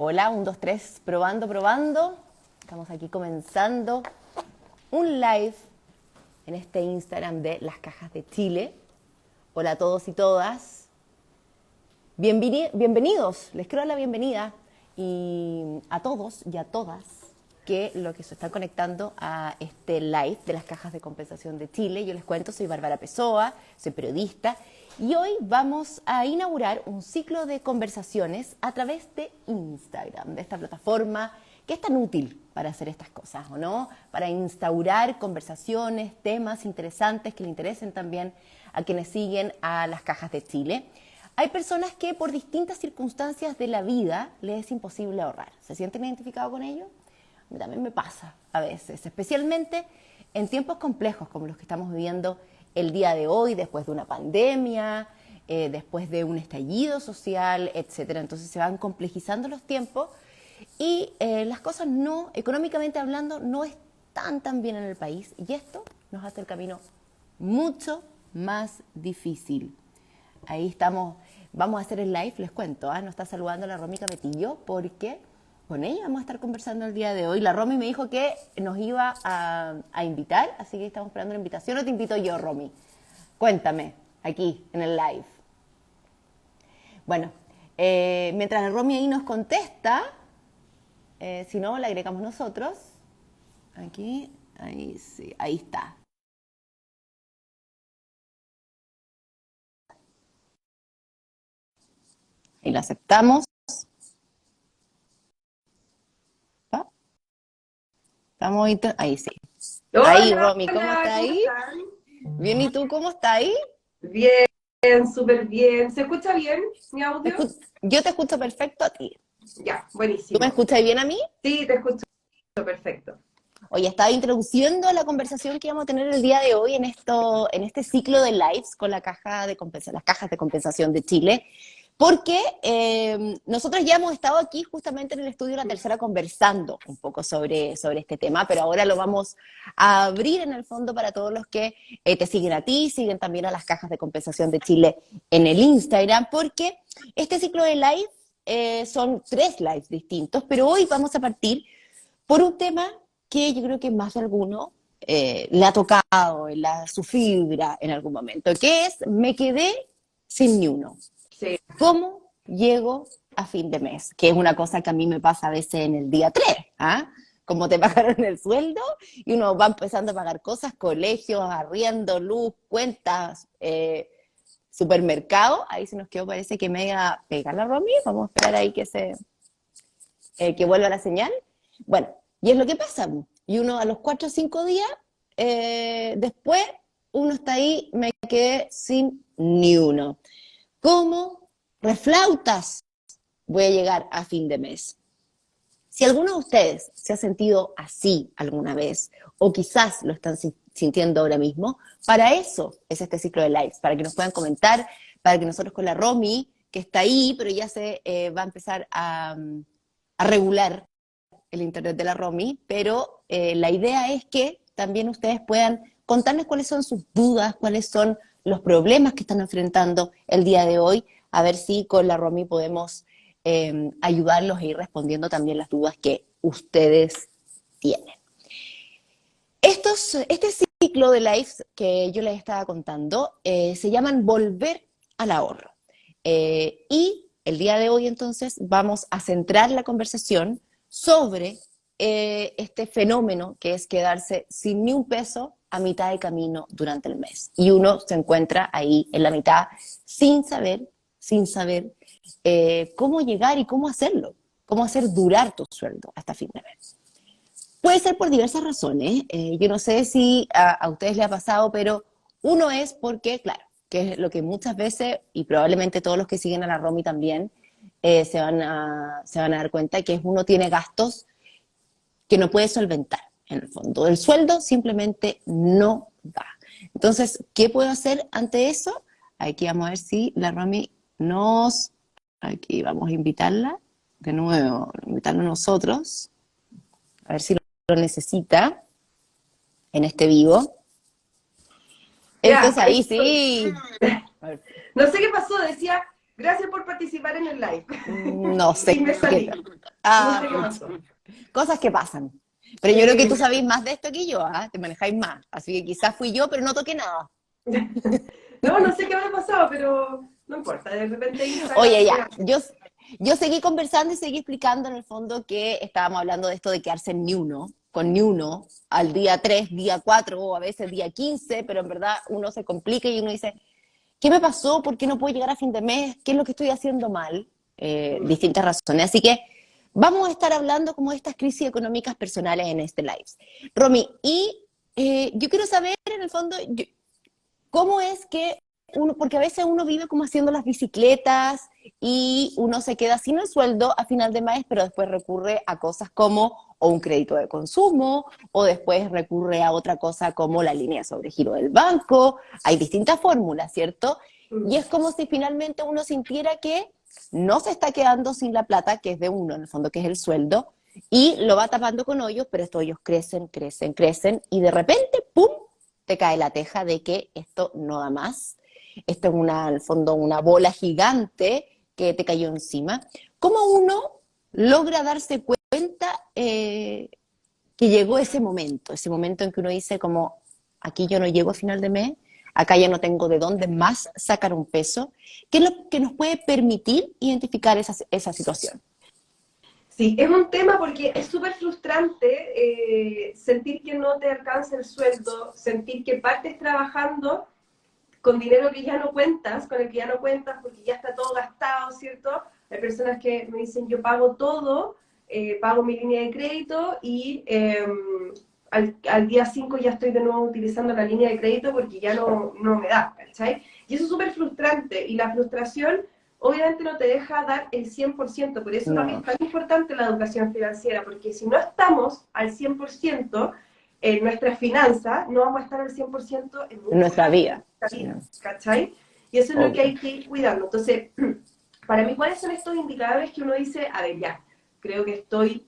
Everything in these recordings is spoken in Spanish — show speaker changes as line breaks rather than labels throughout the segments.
Hola, 1, 2, 3, probando, probando. Estamos aquí comenzando un live en este Instagram de Las Cajas de Chile. Hola a todos y todas. Bienvenidos, les quiero dar la bienvenida y a todos y a todas que se están conectando a este live de Las Cajas de Compensación de Chile. Yo les cuento, soy Bárbara Pessoa, soy periodista y hoy vamos a inaugurar un ciclo de conversaciones a través de Instagram, de esta plataforma que es tan útil para hacer estas cosas, ¿o no? Para instaurar conversaciones, temas interesantes que le interesen también a quienes siguen a Las Cajas de Chile. Hay personas que por distintas circunstancias de la vida les es imposible ahorrar. ¿Se sienten identificados con ello? A mí también me pasa a veces, especialmente en tiempos complejos como los que estamos viviendo el día de hoy, después de una pandemia, después de un estallido social, etcétera. Entonces se van complejizando los tiempos y las cosas no, económicamente hablando, no están tan bien en el país y esto nos hace el camino mucho más difícil. Ahí estamos, vamos a hacer el live, les cuento, nos está saludando la Romy Capetillo porque con ella vamos a estar conversando el día de hoy. La Romy me dijo que nos iba a invitar, así que estamos esperando la invitación. ¿O te invito yo, Romy? Cuéntame, aquí en el live. Bueno, mientras la Romy ahí nos contesta, si no, la agregamos nosotros. Aquí, ahí sí, ahí está. Ahí la aceptamos. Estamos ahí sí. Ahí,
Hola,
Romy, ¿cómo
hola,
está
¿cómo
ahí?
están?
Bien, ¿y tú cómo está ahí?
Bien, súper bien. ¿Se escucha bien mi audio?
Yo te escucho perfecto a ti.
Ya,
¿Tú me
buenísimo.
escuchas bien a mí?
Sí, te escucho perfecto.
Oye, estaba introduciendo la conversación que vamos a tener el día de hoy en este ciclo de lives con la las cajas de compensación de Chile, porque nosotros ya hemos estado aquí justamente en el estudio La Tercera conversando un poco sobre este tema, pero ahora lo vamos a abrir en el fondo para todos los que te siguen a ti, siguen también a las cajas de compensación de Chile en el Instagram, porque este ciclo de live son 3 lives distintos, pero hoy vamos a partir por un tema que yo creo que más de alguno le ha tocado en su fibra en algún momento, que es me quedé sin ni uno.
Sí,
¿Cómo llego a fin de mes? Que es una cosa que a mí me pasa a veces en el día 3, ¿ah? Como te pagaron el sueldo y uno va empezando a pagar cosas, colegios, arriendo, luz, cuentas, supermercado. Ahí se nos quedó, parece que me iba a pegar la Romy. Vamos a esperar ahí que vuelva la señal. Bueno, y es lo que pasa. Y uno a los 4 o 5 días, después, uno está ahí, me quedé sin ni uno. ¿Cómo reflautas voy a llegar a fin de mes? Si alguno de ustedes se ha sentido así alguna vez, o quizás lo están sintiendo ahora mismo, para eso es este ciclo de lives, para que nos puedan comentar, para que nosotros con la Romy, que está ahí, pero ya se va a empezar a regular el internet de la Romy, pero la idea es que también ustedes puedan contarles cuáles son sus dudas, cuáles son los problemas que están enfrentando el día de hoy, a ver si con la Romy podemos ayudarlos e ir respondiendo también las dudas que ustedes tienen. Este ciclo de lives que yo les estaba contando se llaman Volver al Ahorro. Y el día de hoy entonces vamos a centrar la conversación sobre este fenómeno que es quedarse sin ni un peso a mitad de camino durante el mes. Y uno se encuentra ahí en la mitad sin saber cómo llegar y cómo hacerlo, cómo hacer durar tu sueldo hasta fin de mes. Puede ser por diversas razones. Yo no sé si a ustedes les ha pasado, pero uno es porque, claro, que es lo que muchas veces, y probablemente todos los que siguen a la Romy también, se van a dar cuenta que uno tiene gastos que no puede solventar, en el fondo. El sueldo simplemente no da. Entonces, ¿qué puedo hacer ante eso? Aquí vamos a ver si la Romy aquí vamos a invitarla de nuevo, invitarnos nosotros, a ver si lo necesita en este vivo.
ya,
Entonces
ahí
ahí
estoy.
sí.
No sé qué pasó, decía, Gracias por participar en el live.
No
Y
sé
me
qué
salí.
tal.
No sé qué
Ah,
pasó.
cosas que pasan. Pero yo creo que
Eh,
tú sabéis más de esto que yo, ¿ah? Te manejáis más. Así que quizás fui yo, pero no toqué nada.
no, no sé qué habrá pasado, pero no importa. De repente Instagram
Oye,
me
ya,
hace.
yo seguí conversando y seguí explicando en el fondo que estábamos hablando de esto de quedarse en ni uno, con ni uno, al día 3, día 4 o a veces día 15, pero en verdad uno se complica y uno dice, ¿qué me pasó? ¿Por qué no puedo llegar a fin de mes? ¿Qué es lo que estoy haciendo mal? Distintas razones. Así que vamos a estar hablando como de estas crisis económicas personales en este live. Romy, y yo quiero saber en el fondo, ¿cómo es que uno, porque a veces uno vive como haciendo las bicicletas y uno se queda sin el sueldo a final de mes, pero después recurre a cosas como o un crédito de consumo, o después recurre a otra cosa como la línea sobre giro del banco. Hay distintas fórmulas, ¿cierto? Y
Mm.
es como si finalmente uno sintiera que no se está quedando sin la plata, que es de uno, en el fondo, que es el sueldo, y lo va tapando con hoyos, pero estos hoyos crecen, crecen, crecen, y de repente, ¡pum!, te cae la teja de que esto no da más. Esto es una, al fondo, una bola gigante que te cayó encima. ¿Cómo uno logra darse cuenta que llegó ese momento en que uno dice como, aquí yo no llego a final de mes, acá ya no tengo de dónde más sacar un peso? ¿Qué es lo que nos puede permitir identificar esa situación?
Sí, es un tema porque es súper frustrante sentir que no te alcanza el sueldo, sentir que partes trabajando con dinero que ya no cuentas, con el que ya no cuentas porque ya está todo gastado, ¿cierto? Hay personas que me dicen, yo pago todo, pago mi línea de crédito y al día 5 ya estoy de nuevo utilizando la línea de crédito porque ya no me da, ¿cachai? Y eso es súper frustrante y la frustración obviamente no te deja dar el 100%, por eso para mí es
No,
tan importante la educación financiera, porque si no estamos al 100% en nuestras finanzas, no vamos a estar al 100% en
en
muchas
nuestra
áreas
vida.
de la
Sí,
vida,
no,
¿cachai? Y eso es lo que
obvio.
hay que ir cuidando. Entonces, para mí, ¿cuáles son estos indicadores que uno dice, a ver, ya, creo que estoy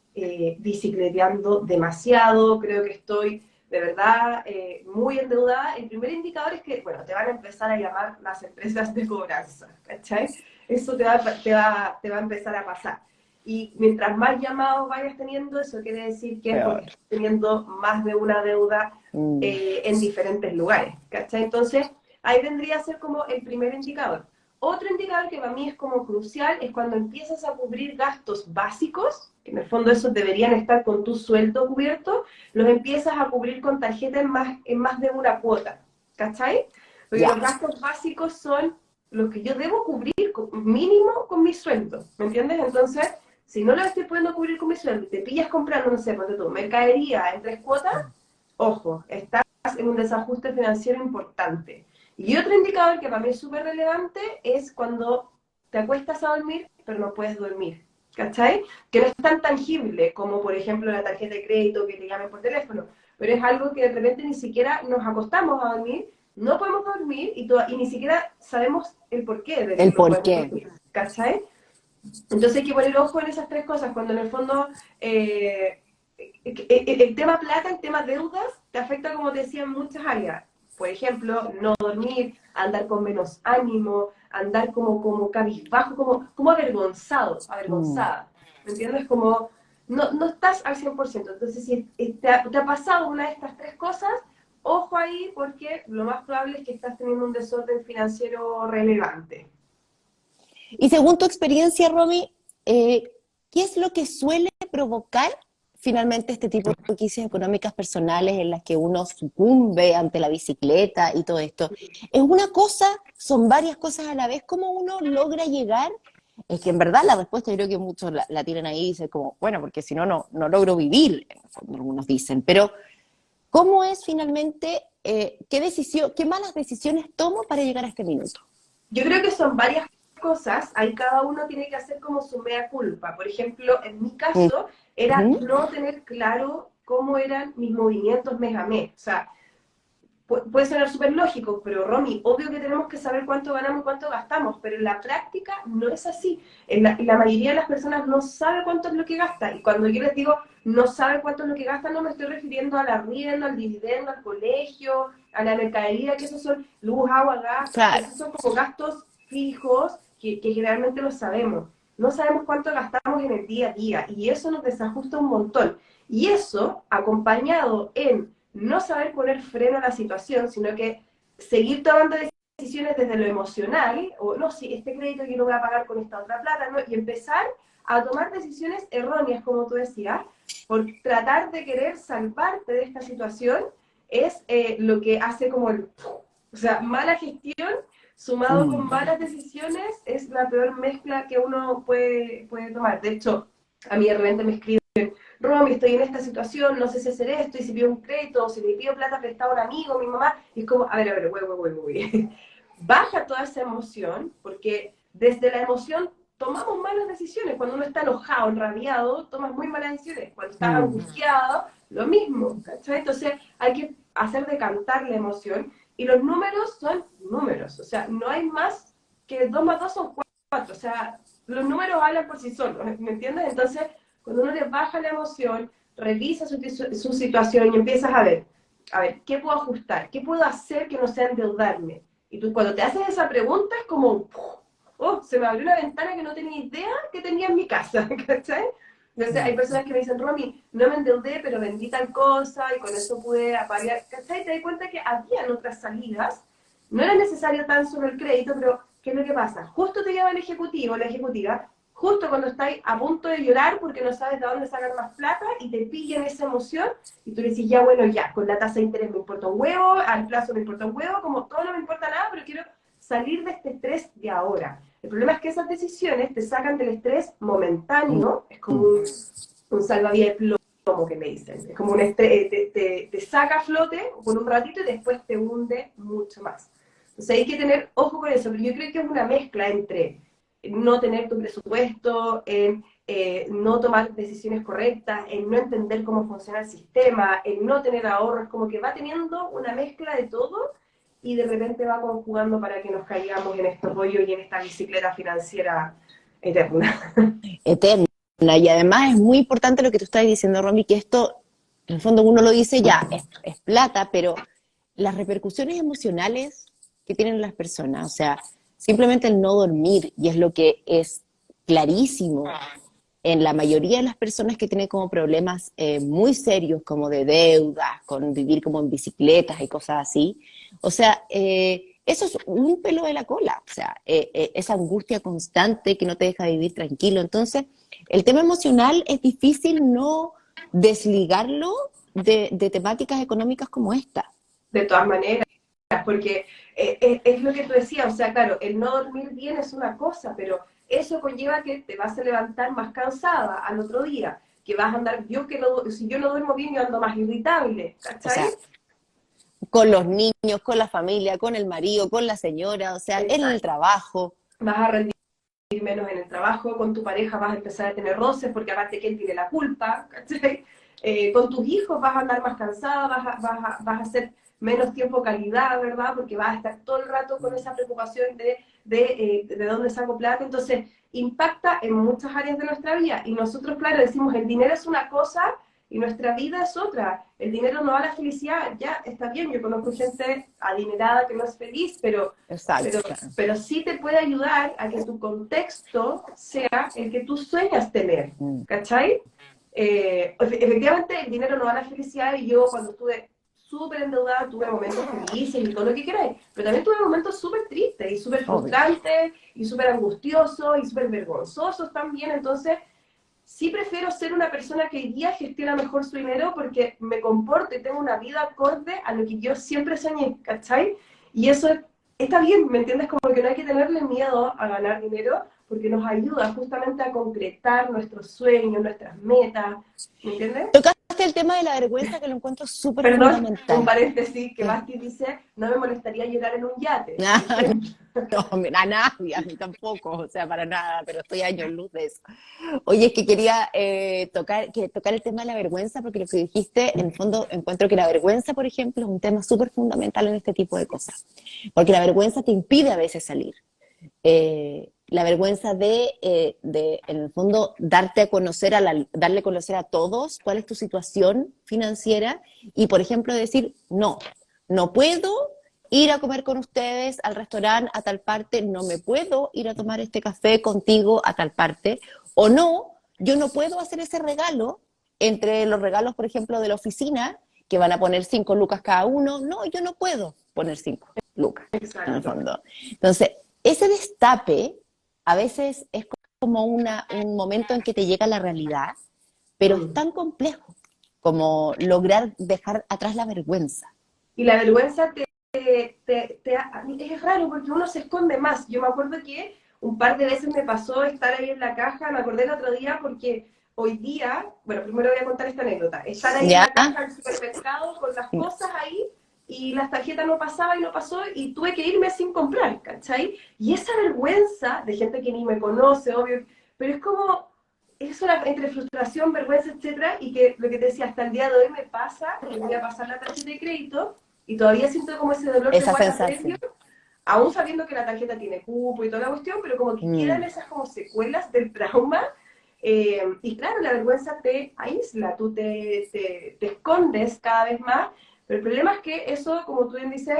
bicicleteando demasiado, creo que estoy de verdad muy endeudada? El primer indicador es que, bueno, te van a empezar a llamar las empresas de cobranza, ¿cachai? Eso te va a empezar a pasar. Y mientras más llamados vayas teniendo, eso quiere decir que es porque
Peor.
estás teniendo más de una deuda
Mm.
en diferentes lugares, ¿cachai? Entonces, ahí vendría a ser como el primer indicador. Otro indicador que para mí es como crucial es cuando empiezas a cubrir gastos básicos, que en el fondo esos deberían estar con tu sueldo cubierto, los empiezas a cubrir con tarjeta en más de una cuota, ¿cachai? Porque
Ya.
los gastos básicos son los que yo debo cubrir mínimo con mi sueldo, ¿me entiendes? Entonces, si no lo estoy pudiendo cubrir con mi sueldo y te pillas comprando, no sé, ponte tú, mercadería en 3 cuotas, ojo, estás en un desajuste financiero importante. Y otro indicador que para mí es súper relevante es cuando te acuestas a dormir, pero no puedes dormir. ¿Cachai? Que no es tan tangible como, por ejemplo, la tarjeta de crédito que te llamen por teléfono, pero es algo que de repente ni siquiera nos acostamos a dormir, no podemos dormir y ni siquiera sabemos el porqué de que
El
no
por
podemos
qué.
dormir. ¿Cachai? Entonces hay que poner ojo en esas 3 cosas, cuando en el fondo el tema plata, el tema deudas, te afecta, como te decía, en muchas áreas. Por ejemplo, no dormir, andar con menos ánimo, andar como cabizbajo, como avergonzado,
Mm.
avergonzada. ¿Me entiendes? Como no estás al 100%. Entonces, si te ha pasado una de estas 3 cosas, ojo ahí porque lo más probable es que estás teniendo un desorden financiero relevante.
Y según tu experiencia, Romy, ¿qué es lo que suele provocar finalmente este tipo de crisis económicas personales en las que uno sucumbe ante la bicicleta y todo esto? ¿Es una cosa? ¿Son varias cosas a la vez? ¿Cómo uno logra llegar? Es que en verdad la respuesta yo creo que muchos la tienen ahí y dicen como, bueno, porque si no, no logro vivir, en el fondo algunos dicen, pero ¿cómo es finalmente, qué malas decisiones tomo para llegar a este minuto?
Yo creo que son varias cosas, ahí cada uno tiene que hacer como su mea culpa. Por ejemplo, en mi
Uh
caso, era
-huh.
no tener claro cómo eran mis movimientos mes a mes. O sea, puede sonar súper lógico, pero Romy, obvio que tenemos que saber cuánto ganamos y cuánto gastamos, pero en la práctica no es así. La mayoría de las personas no sabe cuánto es lo que gasta, y cuando yo les digo no sabe cuánto es lo que gasta, no me estoy refiriendo al arriendo, al dividendo, al colegio, a la mercadería, que esos son luz, agua, gas,
Claro.
esos son como gastos fijos que generalmente lo sabemos. No sabemos cuánto gastamos en el día a día y eso nos desajusta un montón. Y eso, acompañado en no saber poner freno a la situación, sino que seguir tomando decisiones desde lo emocional, o no, si este crédito yo lo voy a pagar con esta otra plata, ¿no? Y empezar a tomar decisiones erróneas, como tú decías, por tratar de querer salvarte de esta situación, es lo que hace como el... O sea, mala gestión sumado con malas decisiones es la peor mezcla que uno puede tomar. De hecho, a mí de repente me escriben, Romy, estoy en esta situación, no sé si hacer esto, y si pido un crédito, o si le pido plata prestada a un amigo, a mi mamá, y es como, a ver, güey. Baja toda esa emoción, porque desde la emoción tomamos malas decisiones. Cuando uno está enojado, enrabiado, tomas muy malas decisiones. Cuando estás angustiado, lo mismo, ¿cachai? Entonces hay que hacer decantar la emoción, y los números son números, o sea, no hay más que 2 más 2 son 4, o sea, los números hablan por sí solos, ¿me entiendes? Entonces, cuando uno le baja la emoción, revisa su situación y empiezas a ver, ¿qué puedo ajustar? ¿Qué puedo hacer que no sea endeudarme? Y tú cuando te haces esa pregunta es como, oh, se me abrió una ventana que no tenía idea que tenía en mi casa, ¿cachai? Entonces hay personas que me dicen, Romy, no me endeudé, pero vendí tal cosa y con eso pude aparear, ¿cachai? Te das cuenta que habían otras salidas, no era necesario tan solo el crédito, pero ¿qué es lo que pasa? Justo te lleva el ejecutivo, la ejecutiva, justo cuando estás a punto de llorar porque no sabes de dónde sacar más plata y te pillan esa emoción y tú le dices, ya bueno, ya, con la tasa de interés me importa un huevo, al plazo me importa un huevo, como todo no me importa nada, pero quiero salir de este estrés de ahora. El problema es que esas decisiones te sacan del estrés momentáneo, es como un salvavidas de plomo que me dicen, es como un estrés, te saca a flote por un ratito y después te hunde mucho más. Entonces hay que tener ojo con eso, pero yo creo que es una mezcla entre no tener tu presupuesto, en no tomar decisiones correctas, en no entender cómo funciona el sistema, en no tener ahorros, como que va teniendo una mezcla de todo y de repente va conjugando para que nos caigamos en este rollo y en esta bicicleta financiera eterna.
Eterna. Y además es muy importante lo que tú estás diciendo, Romy, que esto, en el fondo uno lo dice ya, es plata, pero las repercusiones emocionales que tienen las personas, o sea, simplemente el no dormir, y es lo que es clarísimo en la mayoría de las personas que tienen como problemas muy serios, como de deudas, con vivir como en bicicletas y cosas así. O sea, eso es un pelo de la cola, o sea, esa angustia constante que no te deja vivir tranquilo. Entonces, el tema emocional es difícil no desligarlo de temáticas económicas como esta.
De todas maneras, porque es lo que tú decías, o sea, claro, el no dormir bien es una cosa, pero eso conlleva que te vas a levantar más cansada al otro día, que vas a andar, si yo no duermo bien, yo ando más irritable,
O
¿cachai?
sea, con los niños, con la familia, con el marido, con la señora, o sea, en el
Exacto.
trabajo.
Vas a rendir menos en el trabajo, con tu pareja vas a empezar a tener roces, porque aparte que él tiene la culpa, ¿cachai? Con tus hijos vas a andar más cansada, vas a hacer menos tiempo calidad, ¿verdad? Porque vas a estar todo el rato con esa preocupación de dónde saco plata. Entonces, impacta en muchas áreas de nuestra vida. Y nosotros, claro, decimos, el dinero es una cosa y nuestra vida es otra. El dinero no da la felicidad, ya está bien, yo conozco gente adinerada que no es feliz,
Exacto,
pero,
claro.
pero sí te puede ayudar a que tu contexto sea el que tú sueñas tener,
Mm.
¿cachai? Efectivamente, el dinero no da la felicidad y yo cuando estuve súper endeudada tuve momentos felices y todo lo que queráis, pero también tuve momentos súper tristes y súper
Obvio.
frustrantes y súper angustiosos y súper vergonzosos también, entonces sí prefiero ser una persona que hoy día gestiona mejor su dinero porque me comporto y tengo una vida acorde a lo que yo siempre soñé, ¿cachai? Y eso está bien, ¿me entiendes? Como que no hay que tenerle miedo a ganar dinero porque nos ayuda justamente a concretar nuestros sueños, nuestras metas, ¿me entiendes?
Tocaste el tema de la vergüenza que lo encuentro súper
Perdón, un
fundamental.
paréntesis que
¿Qué?
Basti dice, no me molestaría llorar en un yate, por
Ah,
ejemplo.
no, mira, a nadie, a mí tampoco, o sea, para nada, pero estoy años luz de eso. Oye, es que quería tocar el tema de la vergüenza, porque lo que dijiste, en el fondo, encuentro que la vergüenza, por ejemplo, es un tema súper fundamental en este tipo de cosas, porque la vergüenza te impide a veces salir. La vergüenza en el fondo, darte a conocer, darle a conocer a todos cuál es tu situación financiera y, por ejemplo, decir, no, no puedo ir a comer con ustedes al restaurante a tal parte, no me puedo ir a tomar este café contigo a tal parte, o no, yo no puedo hacer ese regalo entre los regalos, por ejemplo, de la oficina, que van a poner 5 lucas cada uno, no, yo no puedo poner 5 lucas, en el
Exacto.
fondo. Entonces, ese destape a veces es como un momento en que te llega la realidad, pero es
Mm.
tan complejo como lograr dejar atrás la vergüenza.
Y la vergüenza a mí es raro porque uno se esconde más. Yo me acuerdo que un par de veces me pasó estar ahí en la caja, me acordé el otro día porque hoy día, bueno, primero voy a contar esta anécdota, estar ahí en
¿Ya?
la caja del supermercado con las cosas ahí y las tarjetas no pasaba y no pasó y tuve que irme sin comprar, ¿cachai? Y esa vergüenza de gente que ni me conoce, obvio, pero es como eso entre frustración, vergüenza, etcétera, y que lo que te decía, hasta el día de hoy me pasa, que voy a pasar la tarjeta de crédito y todavía siento como ese dolor de
Esa
guata previo,
sensación.
aún sabiendo que la tarjeta tiene cupo y toda la cuestión, pero como que quedan
Mm,
esas como secuelas del trauma. Y claro, la vergüenza te aísla, tú te escondes cada vez más, pero el problema es que eso, como tú bien dices,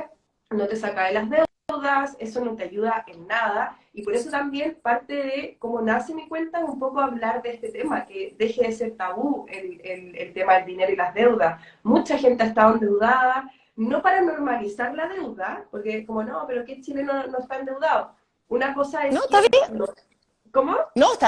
no te saca de las deudas, eso no te ayuda en nada, y por eso también parte de cómo nace mi cuenta es un poco hablar de este tema, que deje de ser tabú el tema del dinero y las deudas. Mucha gente ha estado endeudada, no para normalizar la deuda, porque como no, pero ¿qué chileno no está endeudado? Una cosa
no,
es
está
que,
bien.
¿cómo?
No, está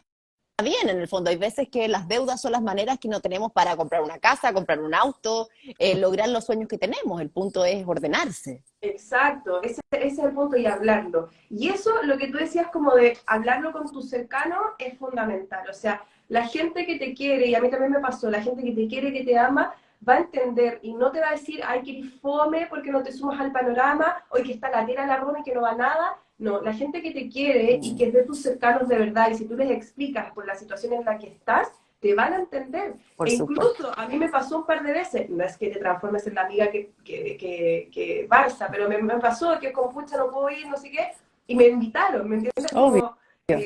bien en el fondo. Hay veces que las deudas son las maneras que no tenemos para comprar una casa, comprar un auto, lograr los sueños que tenemos. El punto es ordenarse.
Exacto, ese es el punto y hablarlo. Y eso, lo que tú decías como de hablarlo con tus cercanos es fundamental. O sea, la gente que te quiere, y a mí también me pasó, la gente que te quiere, que te ama, va a entender y no te va a decir, ay, que eres fome porque no te sumas al panorama, hoy que está la tela la Roma y que no va a nada. No, la gente que te quiere y que es de tus cercanos de verdad, y si tú les explicas por la situación en la que estás, te van a entender.
Por
E
supuesto.
incluso a mí me pasó un par de veces, no es que te transformes en la amiga que Barça, pero me pasó que con pucha no puedo ir, no sé qué, y me invitaron, ¿me entiendes?
Obvio.
Como,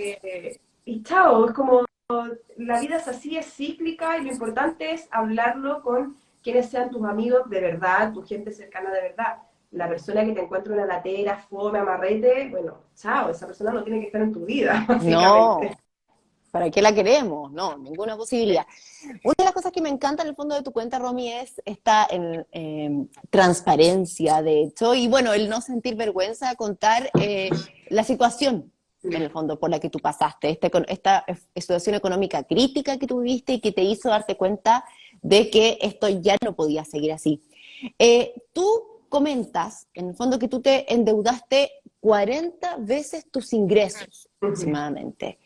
y chao, es como la vida es así, es cíclica y lo importante es hablarlo con quienes sean tus amigos de verdad, tu gente cercana de verdad. La persona que te encuentra una latera, fome, amarrete, bueno, chao, esa persona no tiene que estar en tu vida, básicamente.
No. ¿Para qué la queremos? No, ninguna posibilidad. Una de las cosas que me encanta en el fondo de tu cuenta, Romy, es esta transparencia, de hecho, y bueno, el no sentir vergüenza de contar la situación, en el fondo, por la que tú pasaste, esta situación económica crítica que tú viviste y que te hizo darte cuenta de que esto ya no podía seguir así. Tú comentas, en el fondo, que tú te endeudaste 40 veces tus ingresos, aproximadamente.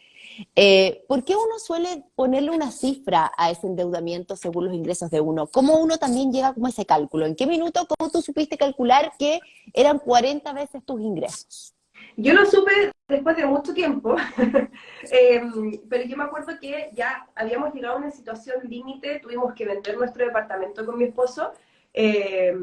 ¿Por qué uno suele ponerle una cifra a ese endeudamiento según los ingresos de uno? ¿Cómo uno también llega como a ese cálculo? ¿En qué minuto, cómo tú supiste calcular que eran 40 veces tus ingresos?
Yo lo supe después de mucho tiempo, pero yo me acuerdo que ya habíamos llegado a una situación límite, tuvimos que vender nuestro departamento con mi esposo, eh,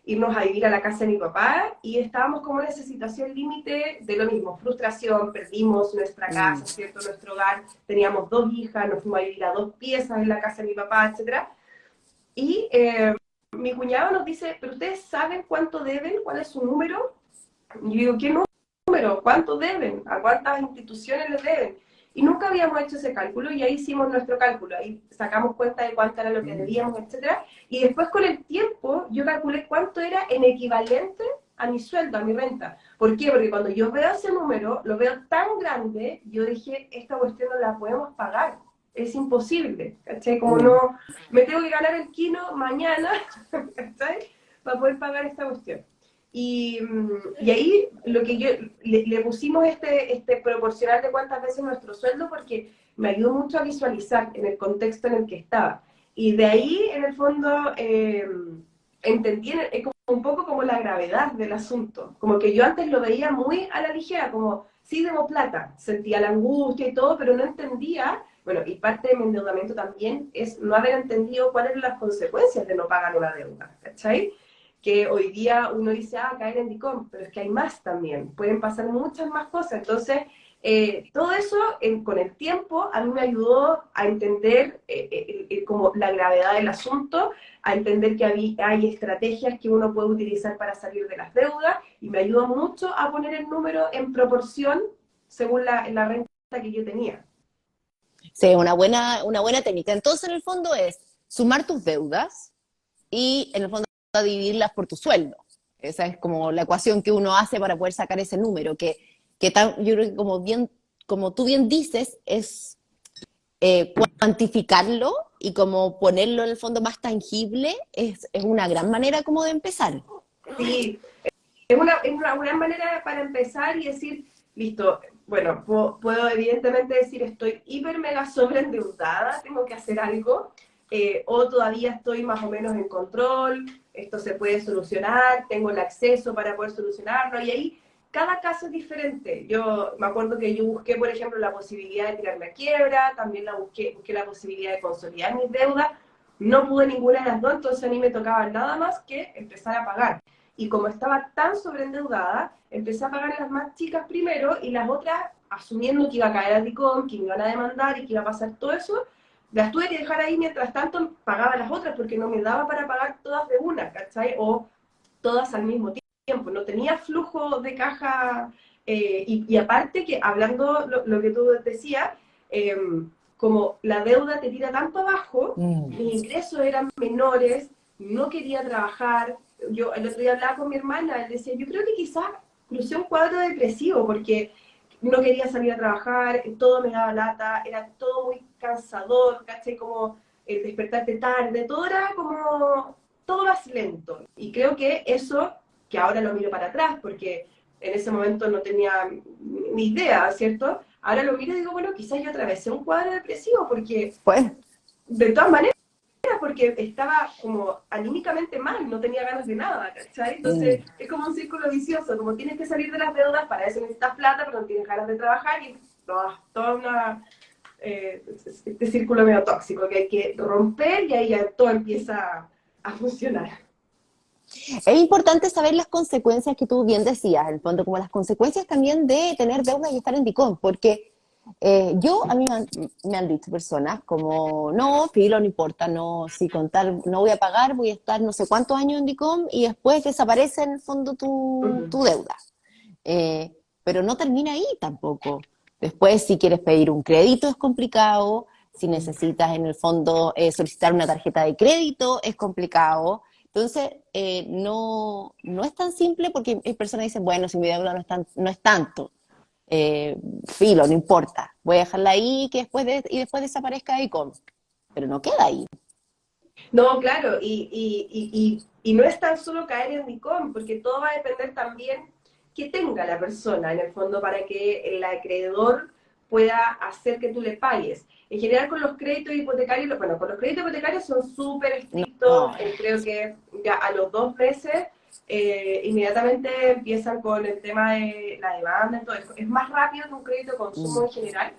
irnos a vivir a la casa de mi papá y estábamos como en esa situación límite de lo mismo, frustración, perdimos nuestra
Mm.
casa, ¿cierto? Nuestro hogar, teníamos 2 hijas, nos fuimos a vivir a 2 piezas en la casa de mi papá, etcétera. Y mi cuñado nos dice, ¿pero ustedes saben cuánto deben? ¿Cuál es su número? Y yo digo, ¿qué número? ¿Cuánto deben? ¿A cuántas instituciones les deben? Y nunca habíamos hecho ese cálculo y ahí hicimos nuestro cálculo, ahí sacamos cuenta de cuánto era lo que debíamos, etcétera. Y después con el tiempo yo calculé cuánto era en equivalente a mi sueldo, a mi renta. ¿Por qué? Porque cuando yo veo ese número, lo veo tan grande, yo dije, esta cuestión no la podemos pagar. Es imposible, ¿cachai? Como
Mm.
no, me tengo que ganar el kilo mañana, ¿cachai? Para poder pagar esta cuestión. Y ahí lo que yo le pusimos este proporcional de cuántas veces nuestro sueldo porque me ayudó mucho a visualizar en el contexto en el que estaba. Y de ahí, en el fondo, entendí como un poco como la gravedad del asunto. Como que yo antes lo veía muy a la ligera, como, sí debo plata, sentía la angustia y todo, pero no entendía, bueno, y parte de mi endeudamiento también es no haber entendido cuáles eran las consecuencias de no pagar una deuda, ¿cachai? que hoy día uno dice, caer en DICOM, pero es que hay más también, pueden pasar muchas más cosas. Entonces, todo eso con el tiempo a mí me ayudó a entender como la gravedad del asunto, a entender que hay estrategias que uno puede utilizar para salir de las deudas, y me ayudó mucho a poner el número en proporción según la renta que yo tenía.
Sí, una buena técnica. Entonces, en el fondo es sumar tus deudas y, en el fondo, dividirlas por tu sueldo. Esa es como la ecuación que uno hace para poder sacar ese número, yo creo que como tú bien dices, es cuantificarlo y como ponerlo en el fondo más tangible, es una gran manera como de empezar.
Sí, es una gran manera para empezar y decir, listo, bueno, puedo evidentemente decir estoy hiper mega sobreendeudada, tengo que hacer algo, o todavía estoy más o menos en control, esto se puede solucionar, tengo el acceso para poder solucionarlo, y ahí cada caso es diferente. Yo me acuerdo que yo busqué, por ejemplo, la posibilidad de tirarme a quiebra, también busqué la posibilidad de consolidar mis deudas, no pude ninguna de las dos, entonces a mí me tocaba nada más que empezar a pagar. Y como estaba tan sobreendeudada, empecé a pagar las más chicas primero y las otras, asumiendo que iba a caer a DICOM, que me iban a demandar y que iba a pasar todo eso, las tuve que dejar ahí mientras tanto pagaba las otras porque no me daba para pagar todas de una, ¿cachai? O todas al mismo tiempo. No tenía flujo de caja. Y aparte que, hablando lo que tú decías, eh, como la deuda te tira tanto abajo, mis ingresos eran menores, no quería trabajar. Yo el otro día hablaba con mi hermana, él decía, yo creo que quizás crucé un cuadro depresivo porque no quería salir a trabajar, todo me daba lata, era todo muy cansador, ¿cachai? Como el despertarte tarde, todo era como, todo más lento. Y creo que eso, que ahora lo miro para atrás, porque en ese momento no tenía ni idea, ¿cierto? Ahora lo miro y digo, bueno, quizás yo atravesé un cuadro depresivo, porque
Pues,
de todas maneras, porque estaba como anímicamente mal, no tenía ganas de nada, ¿cachai? Entonces es como un círculo vicioso, como tienes que salir de las deudas, para eso necesitas plata, pero no tienes ganas de trabajar, y toda una, este círculo medio tóxico que hay que romper, y ahí ya todo empieza a funcionar.
es importante saber las consecuencias que tú bien decías, en el fondo, como las consecuencias también de tener deuda y estar en DICOM, porque a mí me han dicho personas como, no, filo, no importa, no, si contar, no voy a pagar, voy a estar no sé cuántos años en DICOM y después desaparece en el fondo
Uh -huh.
tu deuda. Pero no termina ahí tampoco. Después, si quieres pedir un crédito es complicado, si necesitas en el fondo solicitar una tarjeta de crédito es complicado. Entonces, no es tan simple porque hay personas que dicen, bueno, si mi deuda no es tanto, eh, filo, no importa, voy a dejarla ahí y después desaparezca ahí con. Pero no queda ahí.
No, claro, y no es tan solo caer en DICOM, porque todo va a depender también que tenga la persona en el fondo para que el acreedor pueda hacer que tú le pagues. En general con los créditos hipotecarios, bueno, con los créditos hipotecarios son súper estrictos,
No,
creo que ya a los 2 meses inmediatamente empiezan con el tema de la demanda, entonces es más rápido que un crédito de consumo en general,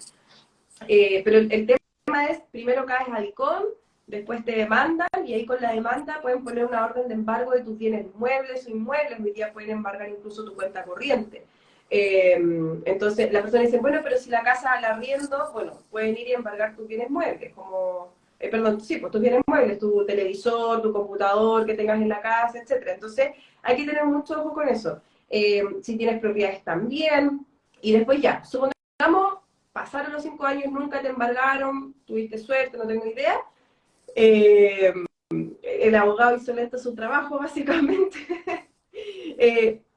pero el tema es, primero caes a DICOM, después te demandan, y ahí con la demanda pueden poner una orden de embargo de tus bienes muebles o inmuebles, hoy día pueden embargar incluso tu cuenta corriente. Entonces la persona dice, bueno, pero si la casa la arriendo, bueno, pueden ir y embargar tus bienes muebles, como, perdón, sí, pues tus bienes muebles, tu televisor, tu computador que tengas en la casa, etcétera. Entonces hay que tener mucho ojo con eso. Si tienes propiedades también, y después ya, supongamos, pasaron los 5 años, nunca te embargaron, tuviste suerte, no tengo idea, eh, el abogado hizo lento su trabajo, básicamente.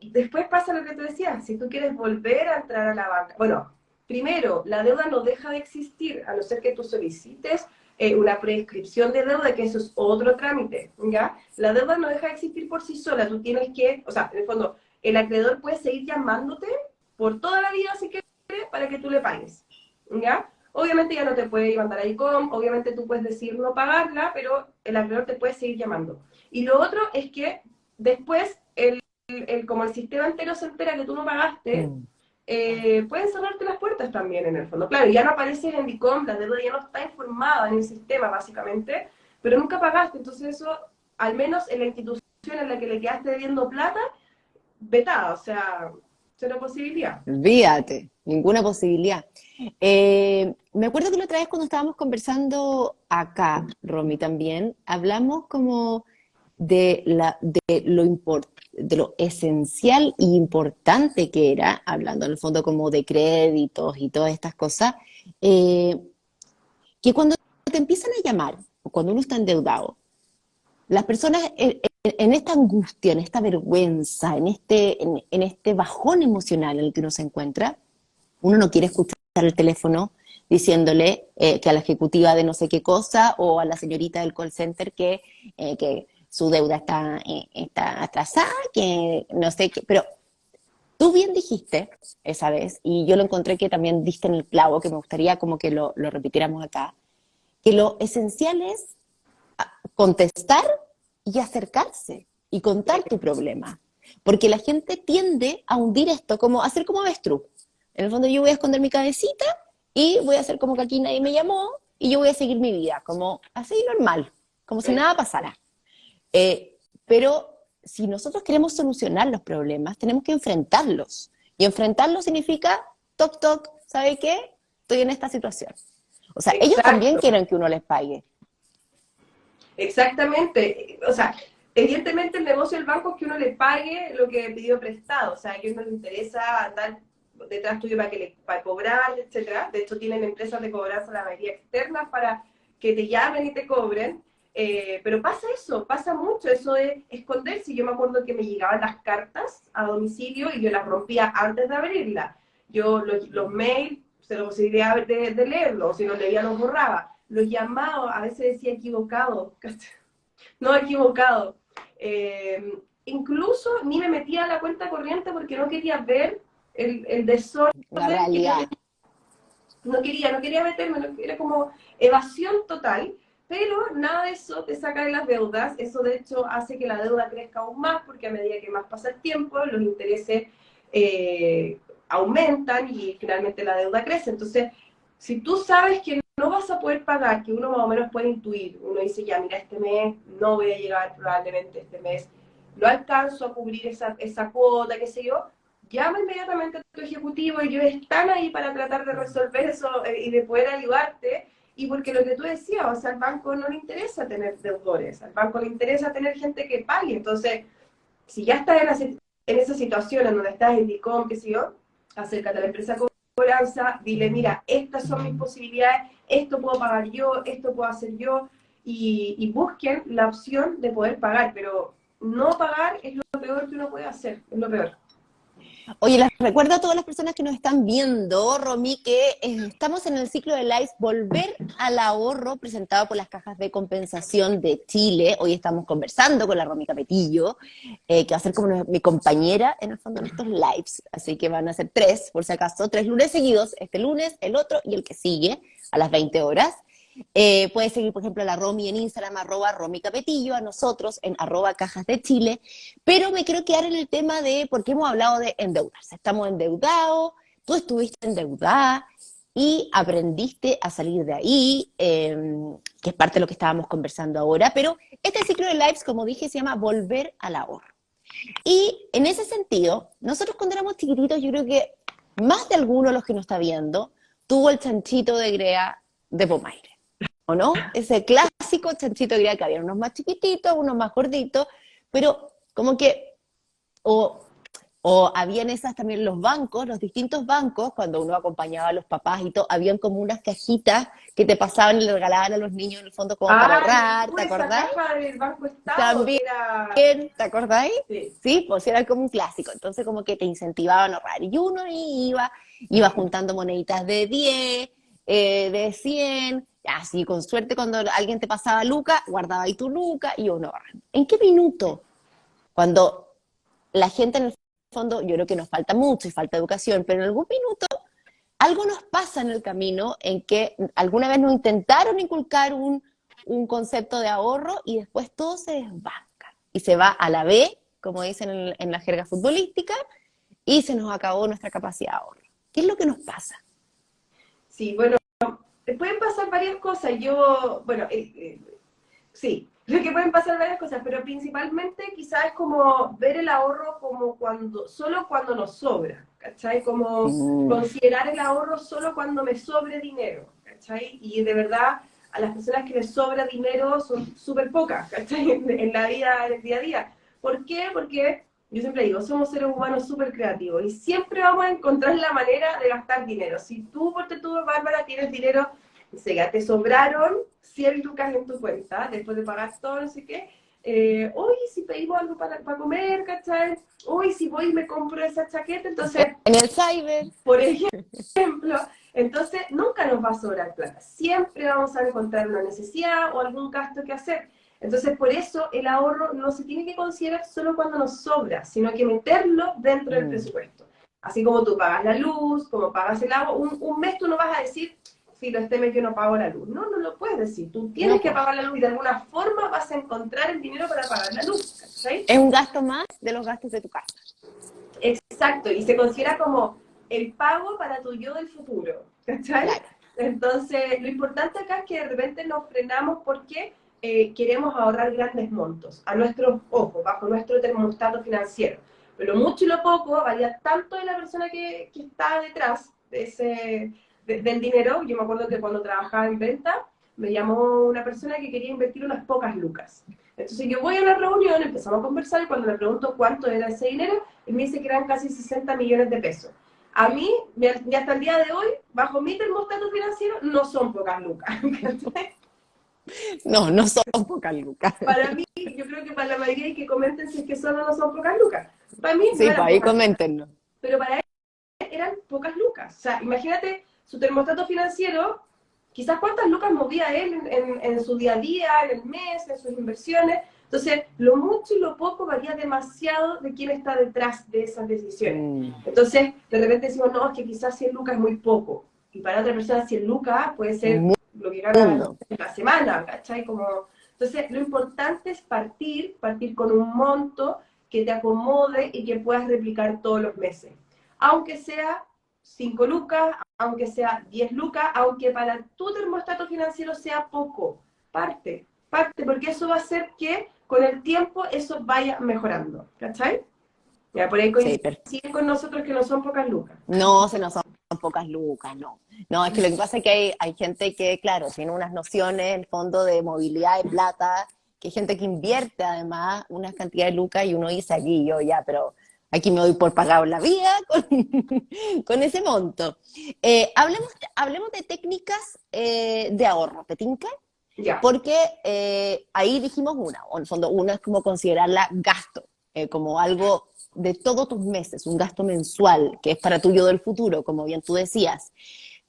Después pasa lo que tú decías, si tú quieres volver a entrar a la banca. Bueno, primero, la deuda no deja de existir, a no ser que tú solicites una prescripción de deuda, que eso es otro trámite, ¿ya? La deuda no deja de existir por sí sola, tú tienes que, o sea, en el fondo, el acreedor puede seguir llamándote por toda la vida si quieres para que tú le pagues, ¿ya? Obviamente ya no te puede mandar a ICOM, obviamente tú puedes decir no pagarla, pero el acreedor te puede seguir llamando. Y lo otro es que después, como el sistema entero se entera que tú no pagaste, pueden cerrarte las puertas también en el fondo. Claro, ya no apareces en DICOM, la deuda ya no está informada en el sistema básicamente, pero nunca pagaste, entonces eso, al menos en la institución en la que le quedaste debiendo plata, vetada, o sea, cero posibilidad.
Olvídate, ninguna posibilidad. Me acuerdo que la otra vez cuando estábamos conversando acá, Romy, también, hablamos como de lo esencial y importante que era, hablando en el fondo como de créditos y todas estas cosas, eh, que cuando te empiezan a llamar, o cuando uno está endeudado, las personas en esta angustia, en esta vergüenza, en este bajón emocional en el que uno se encuentra, uno no quiere escuchar el teléfono diciéndole que a la ejecutiva de no sé qué cosa o a la señorita del call center que su deuda está atrasada, que no sé qué. Pero tú bien dijiste esa vez, y yo lo encontré que también diste en el clavo, que me gustaría como que lo repitiéramos acá, que lo esencial es contestar y acercarse y contar tu problema. Porque la gente tiende a hundir esto, como a hacer como avestruz. En el fondo yo voy a esconder mi cabecita y voy a hacer como que aquí nadie me llamó y yo voy a seguir mi vida, como así normal, como si nada pasara. Pero si nosotros queremos solucionar los problemas, tenemos que enfrentarlos. Y enfrentarlos significa, toc, toc, ¿sabe qué? Estoy en esta situación. O sea, ellos también
Exacto.
quieren que uno les pague.
Exactamente. O sea, evidentemente el negocio del banco es que uno le pague lo que pidió prestado. O sea, a ellos no les interesa andar detrás tuyo para cobrar, etcétera. De hecho, tienen empresas de cobranza, la mayoría externas, para que te llamen y te cobren. Pero pasa eso, pasa mucho, eso de esconderse. Yo me acuerdo que me llegaban las cartas a domicilio y yo las rompía antes de abrirlas. Yo los mails, se los posibilidad de leerlos, si los leía los borraba. Los llamados, a veces decía equivocado, no equivocado. Incluso ni me metía a la cuenta corriente porque no quería ver el
La
desorden que yo
realidad.
no quería meterme, era como evasión total, pero nada de eso te saca de las deudas, eso de hecho hace que la deuda crezca aún más, porque a medida que más pasa el tiempo, los intereses aumentan y finalmente la deuda crece. Entonces, si tú sabes que no vas a poder pagar, que uno más o menos puede intuir, uno dice, ya, mira, este mes no voy a llegar, probablemente este mes no alcanzo a cubrir esa cuota, qué sé yo, llama inmediatamente a tu ejecutivo, y ellos están ahí para tratar de resolver eso y de poder ayudarte. Y porque lo que tú decías, o sea, al banco no le interesa tener deudores, al banco le interesa tener gente que pague. Entonces, si ya estás en esa situación en donde estás en DICOM, qué sé yo, acércate a la empresa de cobranza, dile, mira, estas son mis posibilidades, esto puedo pagar yo, esto puedo hacer yo, y busquen la opción de poder pagar, pero no pagar es lo peor que uno puede hacer, es lo peor.
Oye, les recuerdo a todas las personas que nos están viendo, Romy, que estamos en el ciclo de lives Volver al Ahorro, presentado por las cajas de compensación de Chile. Hoy estamos conversando con la Romy Capetillo, que va a ser como mi compañera en el fondo en estos lives. Así que van a ser tres, por si acaso, 3 lunes seguidos, este lunes, el otro y el que sigue, a las 20 horas. Puedes seguir, por ejemplo, a la Romy en Instagram, @Romy Capetillo, a nosotros en @Cajas de Chile, pero me quiero quedar en el tema de, porque hemos hablado de endeudarse, estamos endeudados, tú estuviste endeudada y aprendiste a salir de ahí, que es parte de lo que estábamos conversando ahora, pero este ciclo de lives, como dije, se llama Volver al Ahorro. Y en ese sentido, nosotros cuando éramos chiquititos, yo creo que más de alguno de los que nos está viendo tuvo el chanchito de Grea de Pomaire. ¿O no? Ese clásico chanchito de que había unos más chiquititos, unos más gorditos, pero como que, o, o habían esas también los bancos, los distintos bancos, cuando uno acompañaba a los papás y todo, habían como unas cajitas que te pasaban y le regalaban a los niños en el fondo como para
Ah, yo
ahorrar, ¿te
tuve esa
acordáis?
caja del Banco Estado
También,
que era...
¿te acordáis?
Sí.
Sí, pues era como un clásico, entonces como que te incentivaban a ahorrar, y uno iba juntando moneditas de 10, de 100, así con suerte cuando alguien te pasaba Luca, guardaba ahí tu Luca y uno ahorrando. ¿En qué minuto? Cuando la gente en el fondo, yo creo que nos falta mucho y falta educación, pero en algún minuto algo nos pasa en el camino en que alguna vez nos intentaron inculcar un concepto de ahorro y después todo se desbanca y se va a la B, como dicen en la jerga futbolística, y se nos acabó nuestra capacidad de ahorro. ¿Qué es lo que nos pasa?
Sí, bueno, pueden pasar varias cosas. Yo, bueno, sí, creo que pueden pasar varias cosas, pero principalmente quizás es como ver el ahorro como solo cuando nos sobra, ¿cachai? Como
Mm.
considerar el ahorro solo cuando me sobre dinero, ¿cachai? Y de verdad, a las personas que les sobra dinero son súper pocas, ¿cachai? En la vida, en el día a día. ¿Por qué? Porque yo siempre digo, somos seres humanos súper creativos y siempre vamos a encontrar la manera de gastar dinero. Si tú, porque tú, Bárbara, tienes dinero, ya te sobraron 100 lucas en tu cuenta, después de pagar todo, no sé qué, hoy si pedimos algo para comer, ¿cachai? Hoy si voy y me compro esa chaqueta, entonces,
En el cyber.
por ejemplo, entonces nunca nos va a sobrar plata. Siempre vamos a encontrar una necesidad o algún gasto que hacer. Entonces, por eso el ahorro no se tiene que considerar solo cuando nos sobra, sino que meterlo dentro del
Mm.
presupuesto. Así como tú pagas la luz, como pagas el agua, un mes tú no vas a decir, filo, este mes yo no pago la luz. No, no lo puedes decir. Tú tienes
No,
que
pues.
pagar la luz y de alguna forma vas a encontrar el dinero para pagar la luz. ¿Cachai?
Es un gasto más de los gastos de tu casa.
Exacto, y se considera como el pago para tu yo del futuro, ¿cachai?
Claro.
Entonces, lo importante acá es que de repente nos frenamos porque queremos ahorrar grandes montos, a nuestros ojos, bajo nuestro termostato financiero. Pero lo mucho y lo poco varía tanto de la persona que está detrás del dinero. Yo me acuerdo que cuando trabajaba en venta, me llamó una persona que quería invertir unas pocas lucas. Entonces yo voy a una reunión, empezamos a conversar y cuando le pregunto cuánto era ese dinero, él me dice que eran casi 60 millones de pesos. A mí, y hasta el día de hoy, bajo mi termostato financiero, no son pocas lucas.
No, no son pocas lucas.
Para mí, yo creo que para la mayoría hay que comenten si es que son o no son pocas lucas. Para mí no
Sí, pues
eran
ahí
pocas lucas,
coméntenos.
pero para él eran pocas lucas. O sea, imagínate su termostato financiero, quizás cuántas lucas movía él en su día a día, en el mes, en sus inversiones. Entonces, lo mucho y lo poco varía demasiado de quién está detrás de esas decisiones.
Mm.
Entonces, de repente decimos, no, es que quizás 100 lucas es muy poco. Y para otra persona 100 lucas puede ser
Un
lo que gana
mundo.
en la semana, ¿cachai? Como... Entonces, lo importante es partir con un monto que te acomode y que puedas replicar todos los meses. Aunque sea 5 lucas, aunque sea 10 lucas, aunque para tu termostato financiero sea poco, parte, porque eso va a hacer que con el tiempo eso vaya mejorando, ¿cachai? Ya, por ahí
Sí,
coinciden con nosotros que no son pocas lucas.
no, se nos son pocas lucas, no. No, es que lo que pasa es que hay gente que, claro, tiene unas nociones, en el fondo, de movilidad de plata, que hay gente que invierte además una cantidad de lucas y uno dice aquí, yo ya, pero aquí me doy por pagado la vida con, con ese monto. Hablemos de técnicas de ahorro, ¿te tinca?
Ya,
Porque ahí dijimos una, o en el fondo una es como considerarla gasto, como algo de todos tus meses, un gasto mensual, que es para tuyo del futuro, como bien tú decías.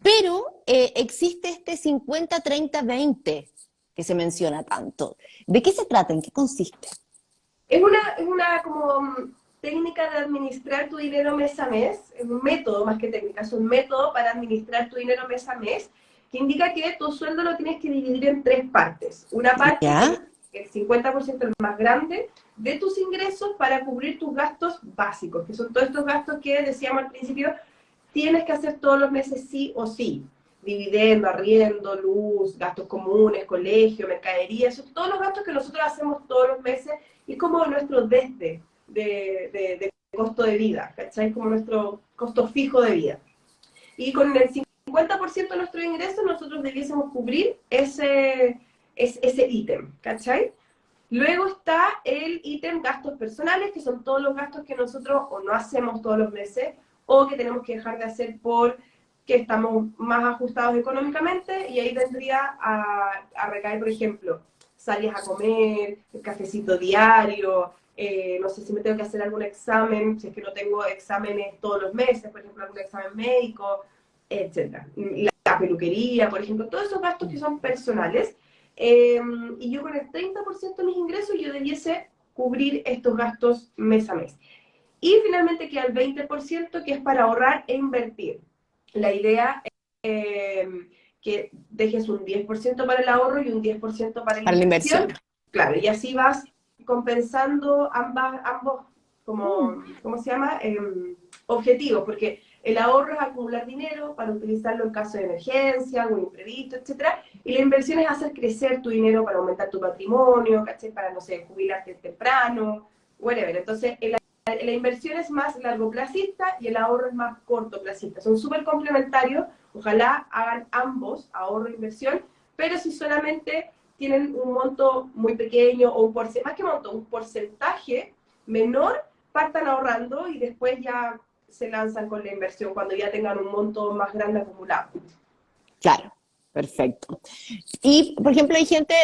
Pero existe este 50-30-20 que se menciona tanto. ¿De qué se trata? ¿En qué consiste?
es una como técnica de administrar tu dinero mes a mes, es un método más que técnica, es un método para administrar tu dinero mes a mes, que indica que tu sueldo lo tienes que dividir en tres partes. Una parte que es
¿Ya?
el 50% el más grande de tus ingresos para cubrir tus gastos básicos, que son todos estos gastos que decíamos al principio, tienes que hacer todos los meses sí o sí. Dividendo, arriendo, luz, gastos comunes, colegio, mercadería, son todos los gastos que nosotros hacemos todos los meses y es como nuestro de costo de vida, ¿cachai? Como nuestro costo fijo de vida. Y con el 50% de nuestros ingresos nosotros debiésemos cubrir ese ítem, ¿cachai? Luego está el ítem gastos personales, que son todos los gastos que nosotros o no hacemos todos los meses o que tenemos que dejar de hacer por que estamos más ajustados económicamente y ahí vendría a recaer, por ejemplo, sales a comer, el cafecito diario, no sé si me tengo que hacer algún examen, si es que no tengo exámenes todos los meses, por ejemplo, algún examen médico, etcétera. La peluquería, por ejemplo, todos esos gastos que son personales. Y yo con el 30% de mis ingresos yo debiese cubrir estos gastos mes a mes. Y finalmente queda el 20% que es para ahorrar e invertir. La idea es que dejes un 10% para el ahorro y un 10% para la
Para la
inversión.
inversión.
Claro, y así vas compensando ambos,
Mm.
¿cómo se llama? Objetivos, porque el ahorro es acumular dinero para utilizarlo en caso de emergencia, algún imprevisto, etcétera, Y la inversión es hacer crecer tu dinero para aumentar tu patrimonio, ¿cachai? Para, no sé, jubilarte temprano, whatever. Entonces, la inversión es más largoplacista y el ahorro es más cortoplacista. Son súper complementarios. Ojalá hagan ambos, ahorro e inversión, pero si solamente tienen un monto muy pequeño o un porcentaje, más que monto, un porcentaje menor, partan ahorrando y después ya se lanzan con la inversión cuando ya tengan un monto más grande acumulado.
Claro, perfecto. Y, por ejemplo, hay gente,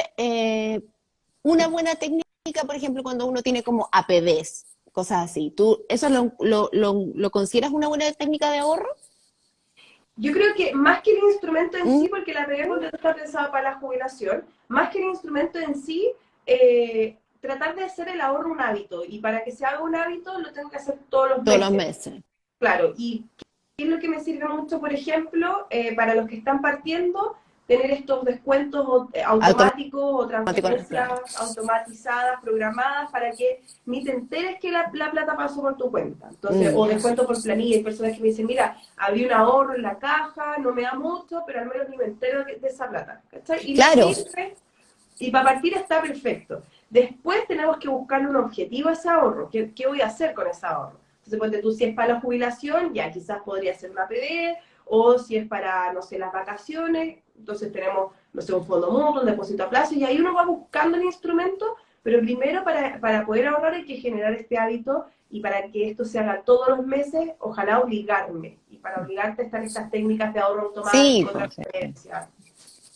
una buena técnica, por ejemplo, cuando uno tiene como APBs, cosas así. ¿Tú eso lo consideras una buena técnica de ahorro?
Yo creo que más que el instrumento en
¿Mm?
sí, porque la APB está pensada para la jubilación, más que el instrumento en sí, tratar de hacer el ahorro un hábito. Y para que se haga un hábito, lo tengo que hacer todos los
Todos los
meses.
meses.
Claro, y ¿qué es lo que me sirve mucho, por ejemplo, para los que están partiendo? Tener estos descuentos automáticos o
Automático,
transferencias
claro.
automatizadas, programadas, para que ni te enteres que la plata pasó por tu cuenta. Entonces,
Mm.
o descuento por planilla. Hay personas que me dicen, mira, había un ahorro en la caja, no me da mucho, pero al menos ni me entero de esa plata. ¿Cachai? Y me
Claro,
sirve, y para partir está perfecto. Después tenemos que buscarle un objetivo a ese ahorro. ¿Qué voy a hacer con ese ahorro? Entonces, ponte tú, si es para la jubilación, ya quizás podría ser una PD, o si es para, no sé, las vacaciones, entonces tenemos, no sé, un fondo mutuo, un depósito a plazo, y ahí uno va buscando el instrumento, pero primero para poder ahorrar hay que generar este hábito, y para que esto se haga todos los meses, ojalá obligarme. Y para obligarte están estas técnicas de ahorro
sí,
automático,
pues.
transferencia.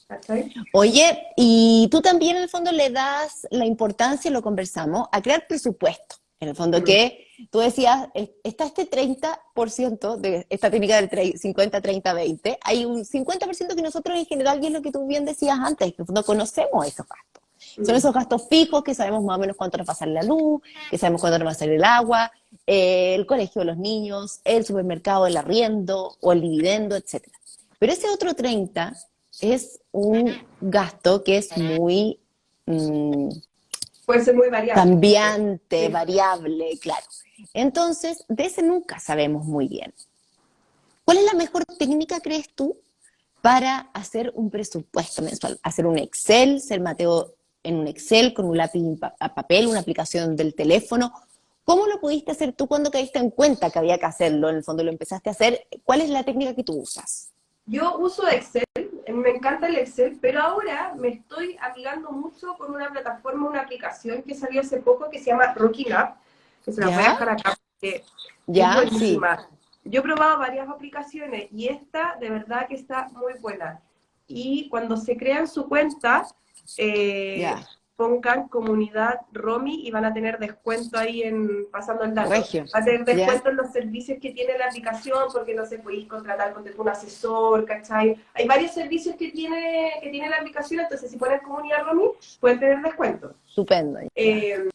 ¿Cachai?
Oye, y tú también en el fondo le das la importancia, lo conversamos, a crear presupuesto. En el fondo
Mm.
que tú decías, está este 30% de esta técnica del 50, 30, 20, hay un 50% que nosotros en general, y es lo que tú bien decías antes, que en el fondo conocemos esos gastos. Son
Mm.
esos gastos fijos que sabemos más o menos cuánto nos va a salir la luz, que sabemos cuánto nos va a salir el agua, el colegio de los niños, el supermercado, el arriendo o el dividendo, etcétera. Pero ese otro 30 es un gasto que es muy mm,
Puede ser muy variable.
cambiante,
Sí.
variable, claro. Entonces, de ese nunca sabemos muy bien. ¿Cuál es la mejor técnica, crees tú, para hacer un presupuesto mensual? Hacer un Excel, ser Mateo en un Excel con un lápiz a papel, una aplicación del teléfono. ¿Cómo lo pudiste hacer tú cuando caíste en cuenta que había que hacerlo? En el fondo lo empezaste a hacer. ¿Cuál es la técnica que tú usas?
Yo uso Excel, me encanta el Excel, pero ahora me estoy amigando mucho con una plataforma, una aplicación que salió hace poco que se llama Rocking Up, que se la voy a
¿Ya?
dejar acá porque es
¿Ya? Sí.
buenísima. Yo he probado varias aplicaciones y esta de verdad que está muy buena. Y cuando se crean su cuenta, eh,
Ya.
pongan comunidad Romy y van a tener descuento ahí en pasando el dato.
Regio.
Va a tener
¿Ya?
descuento en los servicios que tiene la aplicación, porque no se podéis contratar con un asesor, ¿cachai? Hay varios servicios que tiene la aplicación, entonces si ponen comunidad Romy, pueden tener descuento.
Estupendo. Ya.
Eh,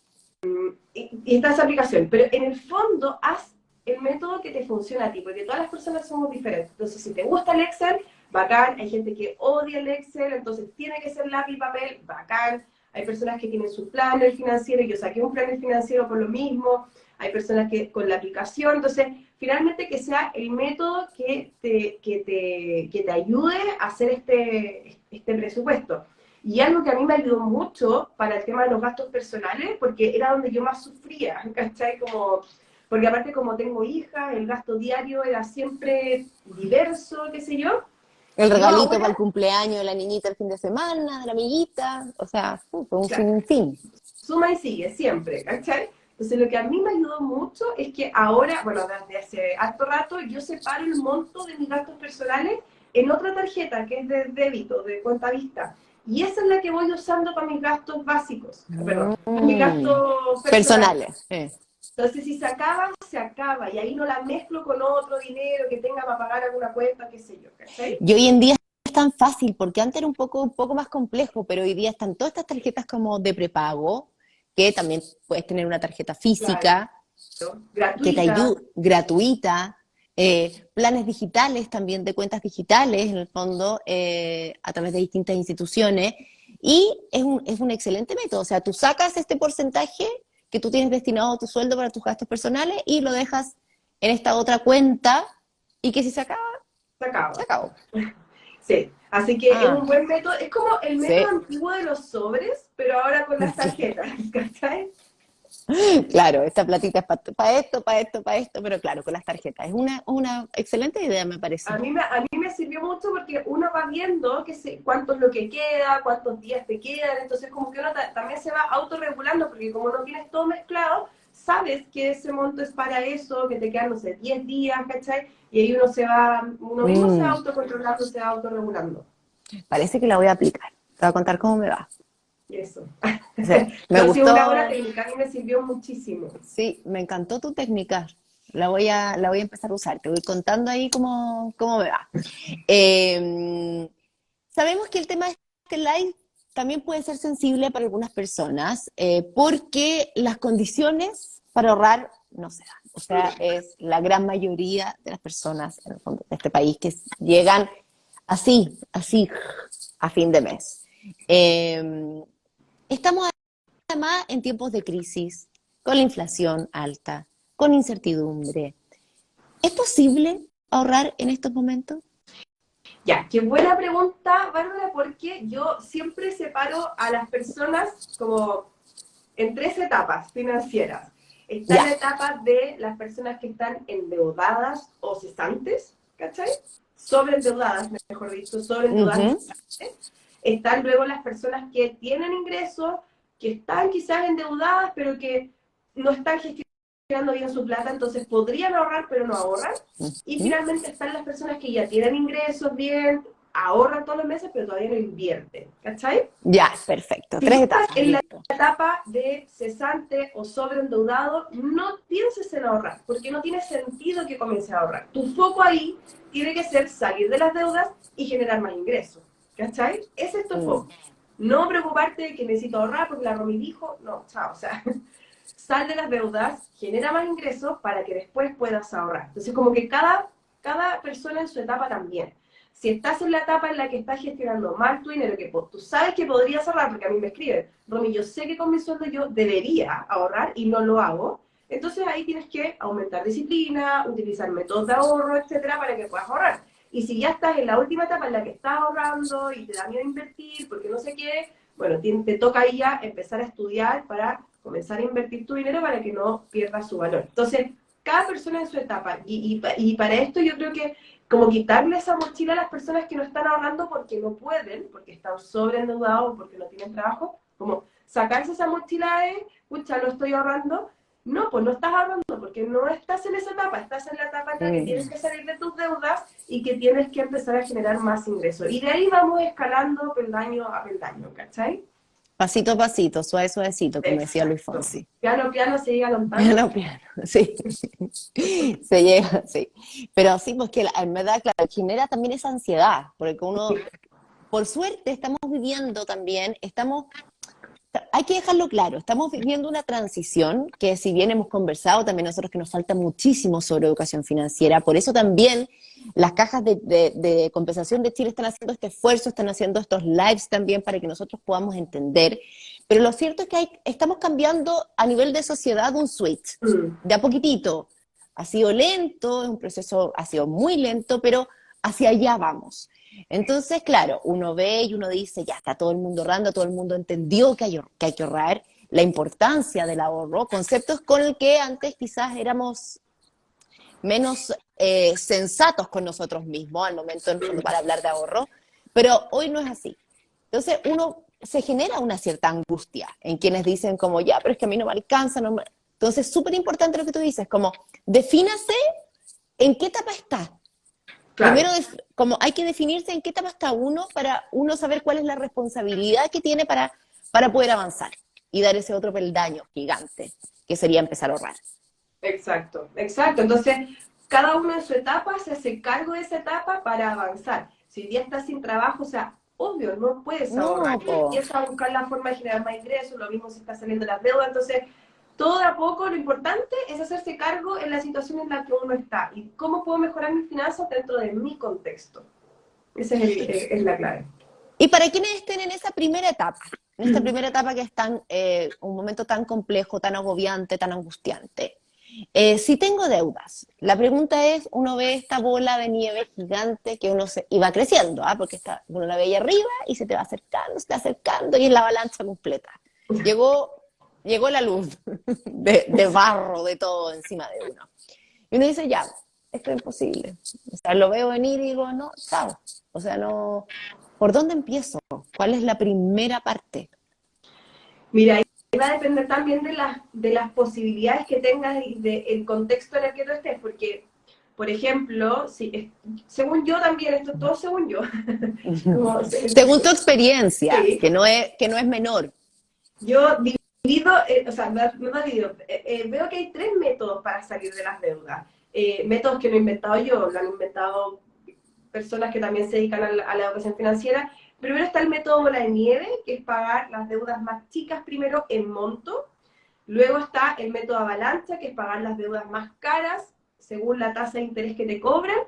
y está esa aplicación, pero en el fondo haz el método que te funciona a ti, porque todas las personas somos diferentes. Entonces, si te gusta el Excel, bacán. Hay gente que odia el Excel, entonces tiene que ser lápiz y papel, bacán. Hay personas que tienen su planner financiero, yo saqué un planner financiero por lo mismo. Hay personas que con la aplicación, entonces, finalmente que sea el método que te ayude a hacer este presupuesto. Y algo que a mí me ayudó mucho para el tema de los gastos personales, porque era donde yo más sufría, ¿cachai? Como, porque aparte como tengo hija, el gasto diario era siempre diverso, qué sé yo.
El
Yo
regalito para
ahora,
el cumpleaños de la niñita el fin de semana, de la amiguita, o sea, fue un
claro,
sinfín.
suma y sigue siempre, ¿cachai? Entonces lo que a mí me ayudó mucho es que ahora, bueno, desde hace harto rato, yo separo el monto de mis gastos personales en otra tarjeta que es de débito, de cuenta vista. Y esa es la que voy usando para mis gastos básicos, perdón, para mis
Mm.
gastos personales.
Personales.
Entonces, si se acaba, se acaba. Y ahí no la mezclo con otro dinero que tenga para pagar alguna cuenta, qué sé yo, ¿cachai?
Y hoy en día es tan fácil, porque antes era un poco más complejo, pero hoy día están todas estas tarjetas como de prepago, que también puedes tener una tarjeta
Claro,
física, que te
gratuita.
ayuda, gratuita, planes digitales también de cuentas digitales, en el fondo, a través de distintas instituciones, y es un excelente método, o sea, tú sacas este porcentaje que tú tienes destinado a tu sueldo para tus gastos personales y lo dejas en esta otra cuenta, y que si se acaba,
Se
se
acaba.
acabó.
Sí. Así que es
Ah,
un buen método, es como el método
sí,
antiguo de los sobres, pero ahora con las
sí.
tarjetas, ¿cachai?
Claro, esta platita es para esto, para esto, para esto, pero claro, con las tarjetas. Es una excelente idea, me parece.
A mí me sirvió mucho porque uno va viendo cuánto es lo que queda, cuántos días te quedan, entonces como que uno también se va autorregulando, porque como no tienes todo mezclado, sabes que ese monto es para eso, que te quedan, no sé, 10 días, ¿cachai? Y ahí uno mismo se va
Mm,
autocontrolando, se va autorregulando.
parece que la voy a aplicar. Te voy a contar cómo me va.
Y eso.
Sí, me
No ha sido una buena
gustó,
técnica, a mí me sirvió muchísimo.
sí, me encantó tu técnica. La voy a empezar a usar. Te voy contando ahí cómo me va. Eh, Sabemos que el tema de este live también puede ser sensible para algunas personas porque las condiciones para ahorrar no se dan. O sea, es la gran mayoría de las personas en el fondo de este país que llegan así, a fin de mes. Eh, Estamos además en tiempos de crisis, con la inflación alta, con incertidumbre. ¿Es posible ahorrar en estos momentos?
Ya, qué buena pregunta, Bárbara, porque yo siempre separo a las personas como en tres etapas financieras. Está
Ya,
la etapa de las personas que están endeudadas o cesantes, ¿cachai? Sobreendeudadas, mejor dicho, sobreendeudadas y
ujú,
cesantes. Están luego las personas que tienen ingresos, que están quizás endeudadas, pero que no están gestionando bien su plata, entonces podrían ahorrar, pero no ahorran. Y
ujú.
finalmente están las personas que ya tienen ingresos bien, ahorran todos los meses, pero todavía no invierten, ¿cachai?
Ya, perfecto.
Si tú
Tres
estás
etapas,
en la
listo.
etapa de cesante o sobreendeudado, no pienses en ahorrar, porque no tiene sentido que comiences a ahorrar. Tu foco ahí tiene que ser salir de las deudas y generar más ingresos. ¿Cachai? Ese es tu
Mm,
foco. No preocuparte de que necesito ahorrar porque la Romy dijo, no, chao, o sea, sal de las deudas, genera más ingresos para que después puedas ahorrar. Entonces, como que cada persona en su etapa también. Si estás en la etapa en la que estás gestionando mal tu dinero, que tú sabes que podrías ahorrar, porque a mí me escriben, Romy, yo sé que con mi sueldo yo debería ahorrar y no lo hago, entonces ahí tienes que aumentar disciplina, utilizar métodos de ahorro, etcétera, para que puedas ahorrar. Y si ya estás en la última etapa en la que estás ahorrando y te da miedo invertir porque no sé qué, bueno, te toca ahí ya empezar a estudiar para comenzar a invertir tu dinero para que no pierda su valor. Entonces, cada persona en su etapa. Y para esto yo creo que como quitarle esa mochila a las personas que no están ahorrando porque no pueden, porque están sobreendeudados, porque no tienen trabajo, como sacarse esa mochila de, pucha, no estoy ahorrando. No, pues no estás ahorrando porque no estás en esa etapa, estás en la etapa en la que tienes
mm.
que salir de tus deudas y que tienes que empezar a generar más ingresos. Y de ahí vamos escalando peldaño a peldaño, ¿cachai?
Pasito a pasito, suave, suavecito, como decía Luis
Exacto.
Fonsi.
Piano, piano, se llega lontano.
Piano, piano, sí. Se llega, sí. Pero sí, pues que en verdad, claro, genera también esa ansiedad, porque uno, por suerte, estamos viviendo también, hay que dejarlo claro, estamos viviendo una transición que si bien hemos conversado también nosotros que nos falta muchísimo sobre educación financiera, por eso también las cajas de compensación de Chile están haciendo este esfuerzo, están haciendo estos lives también para que nosotros podamos entender, pero lo cierto es que estamos cambiando a nivel de sociedad un switch,
Mm,
de a poquitito, ha sido lento, es un proceso, ha sido muy lento, pero hacia allá vamos. Entonces, claro, uno ve y uno dice, ya está todo el mundo ahorrando, todo el mundo entendió que hay que ahorrar, la importancia del ahorro, conceptos con el que antes quizás éramos menos sensatos con nosotros mismos al momento en el fondo
mm.
para hablar de ahorro, pero hoy no es así. Entonces uno se genera una cierta angustia en quienes dicen como, ya, pero es que a mí no me alcanza. No me... Entonces, súper importante lo que tú dices, como, defínase en qué etapa está.
Claro,
Primero, como hay que definirse en qué etapa está uno para uno saber cuál es la responsabilidad que tiene para poder avanzar y dar ese otro peldaño gigante, que sería empezar a ahorrar.
exacto, exacto. Entonces, cada uno en su etapa se hace cargo de esa etapa para avanzar. Si hoy día estás sin trabajo, o sea, obvio, no puedes ahorrar.
No,
Y
po.
empiezas a buscar la forma de generar más ingresos, lo mismo si estás saliendo de las deudas. Entonces, todo de a poco, lo importante es hacerse cargo en la situación en la que uno está y cómo puedo mejorar mis finanzas dentro de mi contexto. Esa es la clave.
Y para quienes estén en esta primera etapa que es tan, un momento tan complejo, tan agobiante, tan angustiante, Sí tengo deudas. La pregunta es, uno ve esta bola de nieve gigante que uno se, y va creciendo, ¿ah? Porque está, uno la ve ahí arriba y se te va acercando y es la avalancha completa. Llegó, llegó la luz de barro, de todo encima de uno. Y uno dice, ya, esto es imposible. O sea, lo veo venir y digo, no, chao. O sea, no, ¿por dónde empiezo? ¿Cuál es la primera parte?
Mira, ahí va a depender también de las posibilidades que tengas y del contexto en el que tú estés, porque, por ejemplo, si, según yo también, esto es todo según yo, como,
Según tu experiencia,
sí,
que no es menor.
yo divido, o sea, no divido, veo que hay tres métodos para salir de las deudas. Métodos que no he inventado yo, lo han inventado personas que también se dedican a la educación financiera. Primero está el método bola de nieve, que es pagar las deudas más chicas primero en monto. Luego está el método avalancha, que es pagar las deudas más caras según la tasa de interés que te cobran.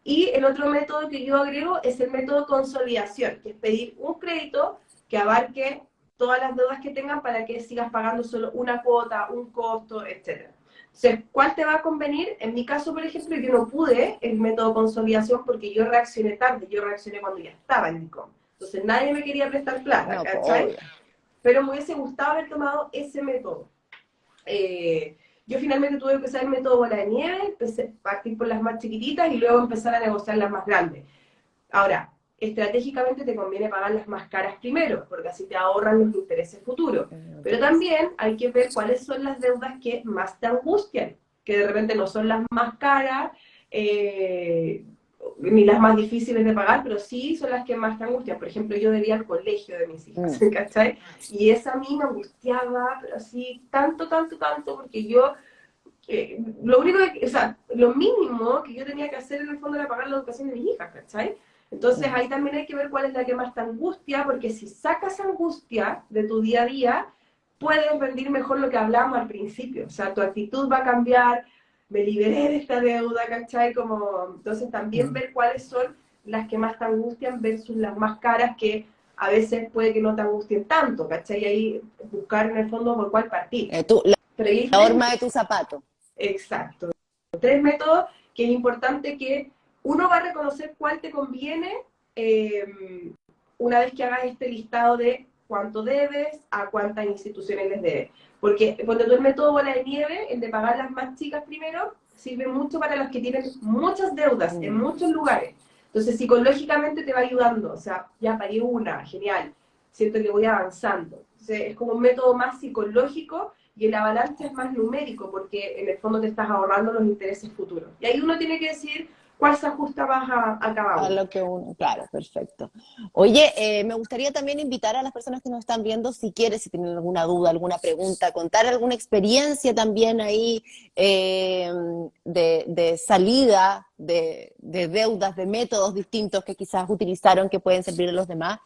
Y el otro método que yo agrego es el método consolidación, que es pedir un crédito que abarque todas las deudas que tengan para que sigas pagando solo una cuota, un costo, etc. Entonces, ¿cuál te va a convenir? En mi caso, por ejemplo, yo no pude el método consolidación porque yo reaccioné tarde, yo reaccioné cuando ya estaba en el ICOM. Entonces, nadie me quería prestar plata,
No, pues
¿cachai?
obvio.
Pero me hubiese gustado haber tomado ese método. Yo finalmente tuve que empezar el método bola de nieve, empecé a partir por las más chiquititas y luego empezar a negociar las más grandes. Ahora, estratégicamente te conviene pagar las más caras primero, porque así te ahorran los intereses futuros. Pero también hay que ver cuáles son las deudas que más te angustian, que de repente no son las más caras, ni las más difíciles de pagar, pero sí son las que más te angustian. Por ejemplo, yo debía al colegio de mis hijas,
Mm.
¿cachai? Y esa a mí me angustiaba, pero así, tanto, tanto, tanto, porque yo lo único que, o sea, lo mínimo que yo tenía que hacer en el fondo era pagar la educación de mis hijas, ¿cachai? Entonces
Mm.
ahí también hay que ver cuál es la que más te angustia, porque si sacas angustia de tu día a día, puedes rendir mejor lo que hablábamos al principio. O sea, tu actitud va a cambiar, me liberé de esta deuda, ¿cachai? Como, entonces también
Mm.
ver cuáles son las que más te angustian versus las más caras que a veces puede que no te angustien tanto, ¿cachai? Y ahí buscar en el fondo por cuál partir. Pero ahí hay
La
tres
horma de tu zapato.
exacto. Tres métodos que es importante que uno va a reconocer cuál te conviene una vez que hagas este listado de cuánto debes, a cuántas instituciones les debes. Porque cuando tú el método bola de nieve, el de pagar las más chicas primero, sirve mucho para los que tienen muchas deudas en
Mm.
muchos lugares. Entonces, psicológicamente te va ayudando. O sea, ya pagué una, genial. Siento que voy avanzando. Entonces, es como un método más psicológico y el avalancha es más numérico porque en el fondo te estás ahorrando los intereses futuros. Y ahí uno tiene que decidir cuál se ajusta más a cada
A
uno.
lo que uno, claro, perfecto. Oye, me gustaría también invitar a las personas que nos están viendo, si quieres, si tienen alguna duda, alguna pregunta, contar alguna experiencia también ahí de salida de deudas, de métodos distintos que quizás utilizaron que pueden servir a los demás.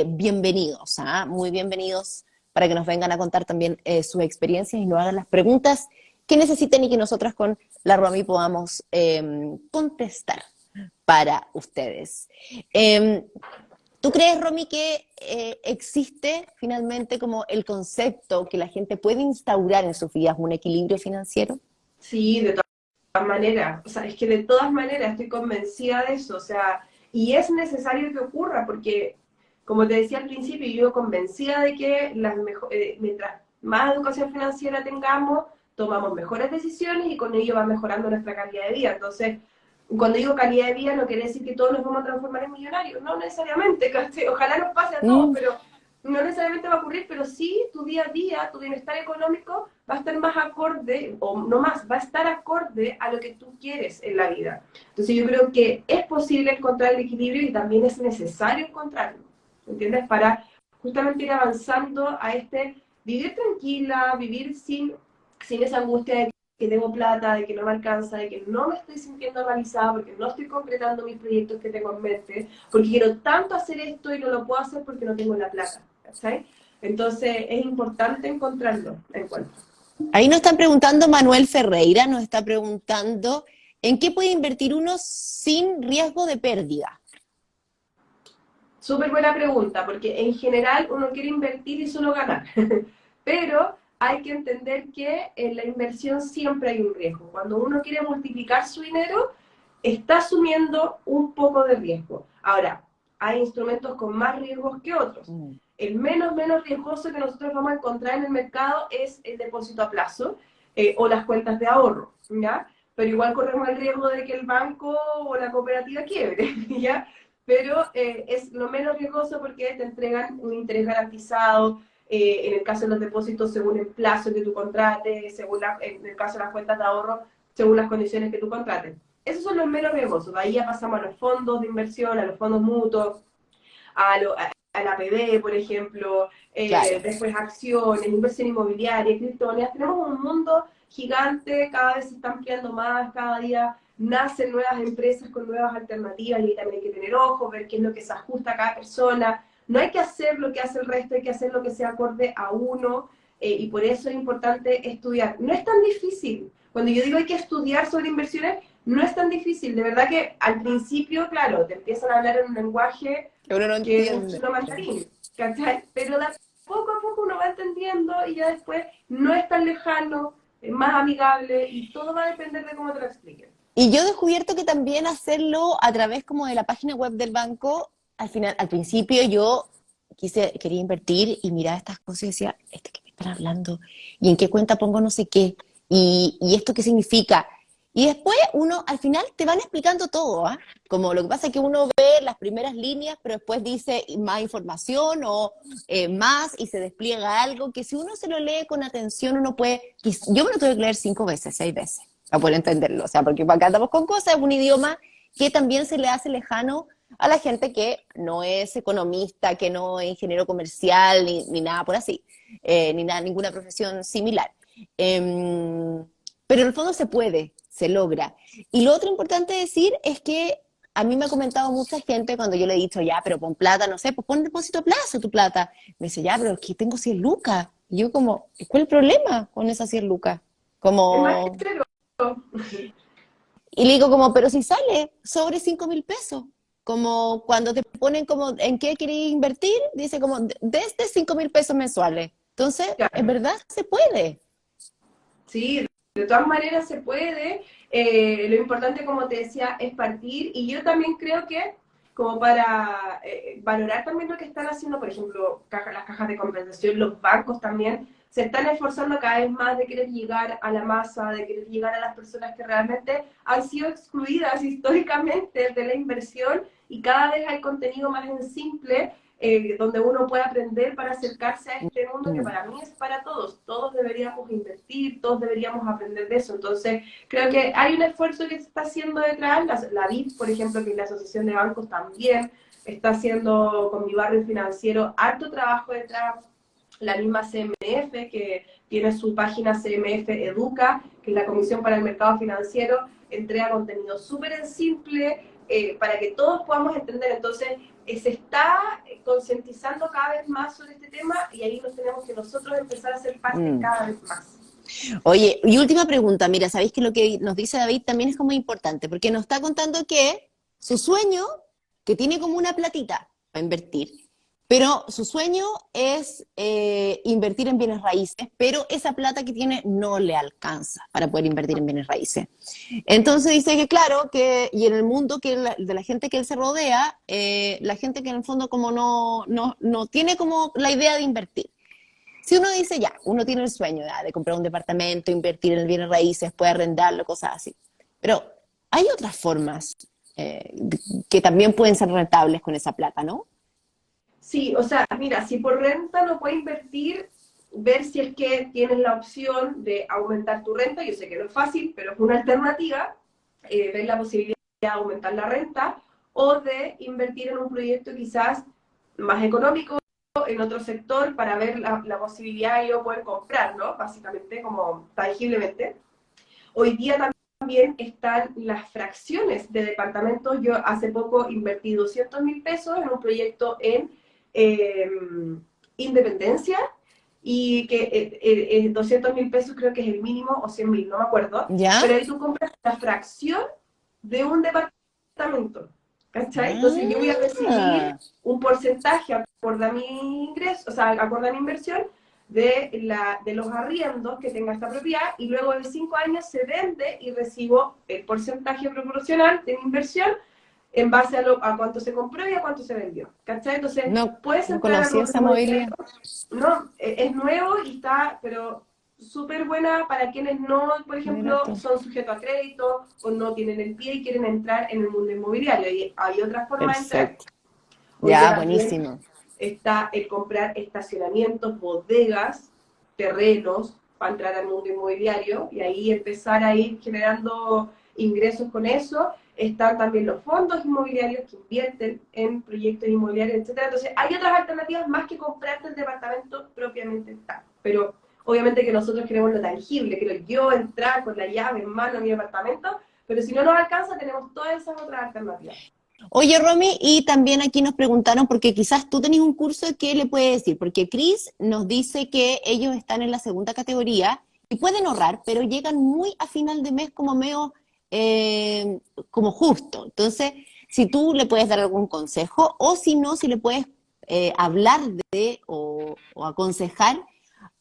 Bienvenidos, ¿ah? Muy bienvenidos para que nos vengan a contar también sus experiencias y nos hagan las preguntas que necesiten y que nosotras con la Romy podamos contestar para ustedes. ¿Tú crees, Romy, que existe finalmente como el concepto que la gente puede instaurar en sus vidas un equilibrio financiero?
Sí, de todas maneras. O sea, es que de todas maneras estoy convencida de eso. O sea, y es necesario que ocurra porque, como te decía al principio, yo convencida de que mientras más educación financiera tengamos, tomamos mejores decisiones y con ello va mejorando nuestra calidad de vida. Entonces, cuando digo calidad de vida no quiere decir que todos nos vamos a transformar en millonarios, no necesariamente, ¿cachai? Ojalá nos pase a todos,
Mm.
pero no necesariamente va a ocurrir, pero sí tu día a día, tu bienestar económico va a estar más acorde, o no más, va a estar acorde a lo que tú quieres en la vida. Entonces yo creo que es posible encontrar el equilibrio y también es necesario encontrarlo, ¿entiendes? Para justamente ir avanzando a este vivir tranquila, vivir sin esa angustia de que debo plata, de que no me alcanza, de que no me estoy sintiendo realizada, porque no estoy concretando mis proyectos que tengo en mente, porque quiero tanto hacer esto y no lo puedo hacer porque no tengo la plata, ¿sabes? Entonces es importante encontrarlo, encuentro.
Ahí nos están preguntando, Manuel Ferreira nos está preguntando, ¿en qué puede invertir uno sin riesgo de pérdida?
Súper buena pregunta, porque en general uno quiere invertir y solo ganar, pero hay que entender que en la inversión siempre hay un riesgo. Cuando uno quiere multiplicar su dinero, está asumiendo un poco de riesgo. Ahora, hay instrumentos con más riesgos que otros.
Mm.
El menos riesgoso que nosotros vamos a encontrar en el mercado es el depósito a plazo o las cuentas de ahorro, ¿ya? Pero igual corremos el riesgo de que el banco o la cooperativa quiebre, ¿ya? Pero es lo menos riesgoso porque te entregan un interés garantizado, en el caso de los depósitos según el plazo que tú contrates, en el caso de las cuentas de ahorro, según las condiciones que tú contrates. Esos son los menos riesgosos. De ahí ya pasamos a los fondos de inversión, a los fondos mutuos, a la APB, por ejemplo,
Claro.
después acciones, inversión inmobiliaria, criptomonedas. Tenemos un mundo gigante, cada vez se está ampliando más, cada día nacen nuevas empresas con nuevas alternativas y ahí también hay que tener ojo, ver qué es lo que se ajusta a cada persona. No hay que hacer lo que hace el resto, hay que hacer lo que sea acorde a uno y por eso es importante estudiar. No es tan difícil. Cuando yo digo hay que estudiar sobre inversiones, no es tan difícil. De verdad que al principio, claro, te empiezan a hablar en un lenguaje
Que uno no
que es un
entiende.
chino mandarín, ¿cachai? Pero de poco a poco uno va entendiendo y ya después no es tan lejano, es más amigable y todo va a depender de cómo te lo expliquen.
Y yo he descubierto que también hacerlo a través como de la página web del banco, al final, al principio yo quería invertir y miraba estas cosas y decía, ¿esto qué me están hablando? ¿Y en qué cuenta pongo no sé qué? ¿Y esto qué significa? Y después uno, al final te van explicando todo, ¿ah? Como lo que pasa es que uno ve las primeras líneas, pero después dice más información o más y se despliega algo que si uno se lo lee con atención uno puede, yo me lo tuve que leer 5 veces, 6 veces para poder entenderlo, o sea, porque acá andamos con cosas, es un idioma que también se le hace lejano a la gente que no es economista, que no es ingeniero comercial, ni nada por así, ni nada, ninguna profesión similar. Pero en el fondo se puede, se logra. Y lo otro importante decir es que a mí me ha comentado mucha gente cuando yo le he dicho, ya, pero pon plata, no sé, pues pon depósito a plazo tu plata. Me dice, ya, pero es que tengo 100 lucas. Y yo como, ¿cuál es el problema con esas 100 lucas?
Es más que
Como,
cero.
y le digo como, pero si sale sobre 5.000 pesos, como cuando te ponen como, ¿en qué querías invertir? Dice como, desde 5.000 pesos mensuales. Entonces, en
Claro.
verdad se puede.
Sí, de todas maneras se puede. Lo importante, como te decía, es partir. Y yo también creo que, como para valorar también lo que están haciendo, por ejemplo, las cajas de compensación, los bancos también, se están esforzando cada vez más de querer llegar a la masa, de querer llegar a las personas que realmente han sido excluidas históricamente de la inversión y cada vez hay contenido más en simple donde uno puede aprender para acercarse a este mundo que
Mm.
para mí es para todos. Todos deberíamos invertir, todos deberíamos aprender de eso. Entonces, creo que hay un esfuerzo que se está haciendo detrás. La BID, por ejemplo, que es la Asociación de Bancos, también está haciendo con mi barrio financiero harto trabajo detrás. La misma CMF, que tiene su página CMF Educa, que es la Comisión para el Mercado Financiero, entrega contenido súper simple para que todos podamos entender. Entonces, se está concientizando cada vez más sobre este tema y ahí nos tenemos que nosotros empezar a ser parte
Mm.
cada vez más.
Oye, y última pregunta, mira, sabéis que lo que nos dice David también es como importante, porque nos está contando que su sueño, que tiene como una platita para invertir, pero su sueño es invertir en bienes raíces, pero esa plata que tiene no le alcanza para poder invertir en bienes raíces. Entonces dice que claro, que y en el mundo de la gente que él se rodea, la gente que en el fondo como no tiene como la idea de invertir. Si uno dice ya, uno tiene el sueño de comprar un departamento, invertir en el bienes raíces, puede arrendarlo, cosas así. Pero hay otras formas que también pueden ser rentables con esa plata, ¿no?
Sí, o sea, mira, si por renta no puedes invertir, ver si es que tienes la opción de aumentar tu renta. Yo sé que no es fácil, pero es una alternativa. Ver la posibilidad de aumentar la renta o de invertir en un proyecto quizás más económico en otro sector para ver la posibilidad de yo poder comprarlo, básicamente, como tangiblemente. Hoy día también están las fracciones de departamentos. Yo hace poco invertí 200.000 pesos en un proyecto en eh, Independencia y que 200.000 pesos creo que es el mínimo o 100.000, no me acuerdo,
¿Ya?
pero ahí tú compras la fracción de un departamento. ¿Cachai? Entonces yo voy a recibir
Ah,
un porcentaje acorde a mi ingreso, o sea, acorde a mi inversión, de los arriendos que tenga esta propiedad, y luego de 5 años se vende y recibo el porcentaje proporcional de mi inversión en base a cuánto se compró y a cuánto se vendió. ¿Cachai? Entonces,
No,
puedes
no
entrar a
conocía
Rubén
esa movilidad.
Inmobiliario. No, es nuevo y está, pero súper buena para quienes no, por
Mira
ejemplo,
tú.
son sujetos a crédito o no tienen el pie y quieren entrar en el mundo inmobiliario. Y hay otra forma de entrar.
Perfecto.
Hoy día
Ya,
también
buenísimo.
está el comprar estacionamientos, bodegas, terrenos para entrar al mundo inmobiliario y ahí empezar a ir generando ingresos con eso. Están también los fondos inmobiliarios que invierten en proyectos inmobiliarios, etcétera. Entonces, hay otras alternativas más que comprarte el departamento propiamente tal. Pero obviamente que nosotros queremos lo tangible, quiero yo entrar con la llave en mano a mi departamento, pero si no nos alcanza, tenemos todas esas otras alternativas.
Oye, Romy, y también aquí nos preguntaron, porque quizás tú tenés un curso que le puedes decir, porque Chris nos dice que ellos están en la segunda categoría y pueden ahorrar, pero llegan muy a final de mes como medio, como justo. Entonces, si tú le puedes dar algún consejo, o si no, si le puedes hablar de o aconsejar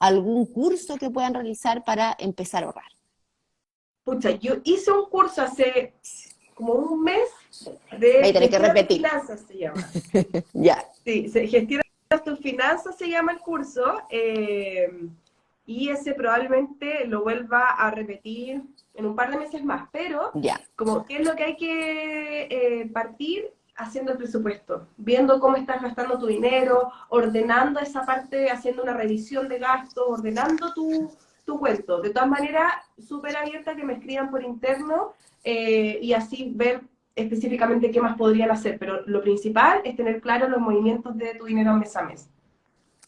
algún curso que puedan realizar para empezar a ahorrar.
Pucha, yo hice un curso hace como un mes
Voy a
de
tener que
gestión de
repetir.
finanzas, se llama.
Ya,
Sí, gestiona tus finanzas se llama el curso, y ese probablemente lo vuelva a repetir en un par de meses más, pero
ya.
como qué es lo que hay que partir haciendo el presupuesto, viendo cómo estás gastando tu dinero, ordenando esa parte, haciendo una revisión de gastos, ordenando tu cuento. De todas maneras, súper abierta que me escriban por interno, y así ver específicamente qué más podrían hacer, pero lo principal es tener claro los movimientos de tu dinero mes a mes.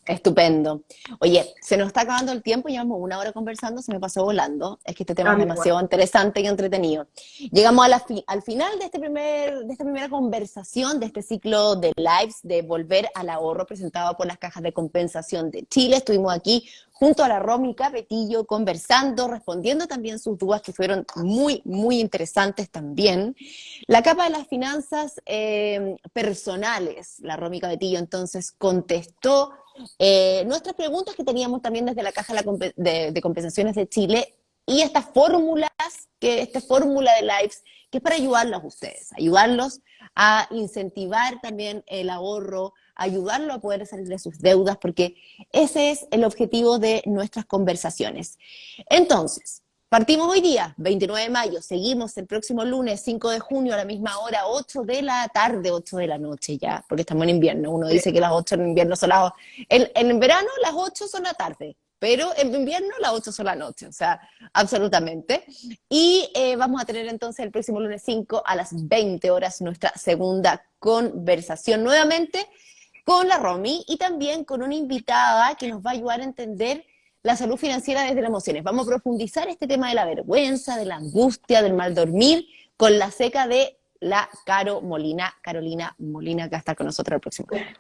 Estupendo. Oye, se nos está acabando el tiempo, llevamos una hora conversando, se me pasó volando. Es que este tema
A
es
mí igual.
demasiado interesante y entretenido. Llegamos al final de, de esta primera conversación, de este ciclo de lives de Volver al Ahorro, presentado por las Cajas de Compensación de Chile. Estuvimos aquí junto a la Romy Capetillo conversando, respondiendo también sus dudas que fueron muy, muy interesantes también. La capa de las finanzas personales, la Romy Capetillo entonces contestó nuestras preguntas que teníamos también desde la Caja de Compensaciones de Chile y estas fórmulas, esta fórmula de lives, que es para ayudarlos a ustedes, ayudarlos a incentivar también el ahorro, ayudarlo a poder salir de sus deudas, porque ese es el objetivo de nuestras conversaciones. Entonces, partimos hoy día, 29 de mayo, seguimos el próximo lunes, 5 de junio, a la misma hora, 8 de la tarde, 8 de la noche ya, porque estamos en invierno. Uno dice que las 8 en invierno son las... en verano las 8 son la tarde, pero en invierno las 8 son la noche, o sea, absolutamente. Y vamos a tener entonces el próximo lunes 5 a las 20 horas nuestra segunda conversación nuevamente con la Romy y también con una invitada que nos va a ayudar a entender la salud financiera desde las emociones. Vamos a profundizar este tema de la vergüenza, de la angustia, del mal dormir, con la seca de la Carolina Molina, que va a estar con nosotros el próximo día.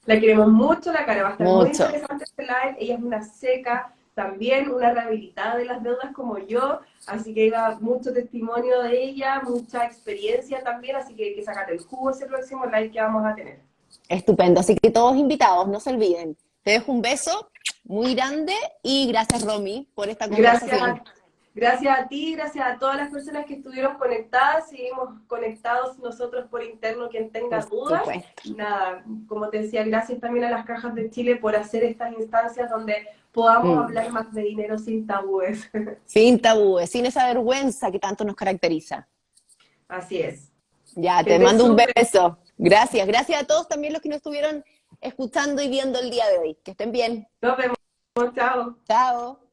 La queremos mucho, la cara va a estar muy
Mucho.
interesante este live. Ella es una seca, también una rehabilitada de las deudas como yo, así que iba mucho testimonio de ella, mucha experiencia también, así que hay que sacar el jugo ese próximo live que vamos a tener.
Estupendo. Así que todos invitados, no se olviden. Te dejo un beso muy grande y gracias, Romy, por esta
Gracias,
conversación.
gracias a ti, gracias a todas las personas que estuvieron conectadas, seguimos conectados nosotros por interno, quien
Por
tenga dudas.
supuesto.
Nada, como te decía, gracias también a las Cajas de Chile por hacer estas instancias donde podamos hablar más de dinero sin tabúes.
Sin tabúes, sin esa vergüenza que tanto nos caracteriza.
Así es.
Ya,
Que
te
estés
mando un
súper.
beso. Gracias. Gracias a todos también los que nos estuvieron escuchando y viendo el día de hoy. Que estén bien.
Nos vemos. Chao.
Chao.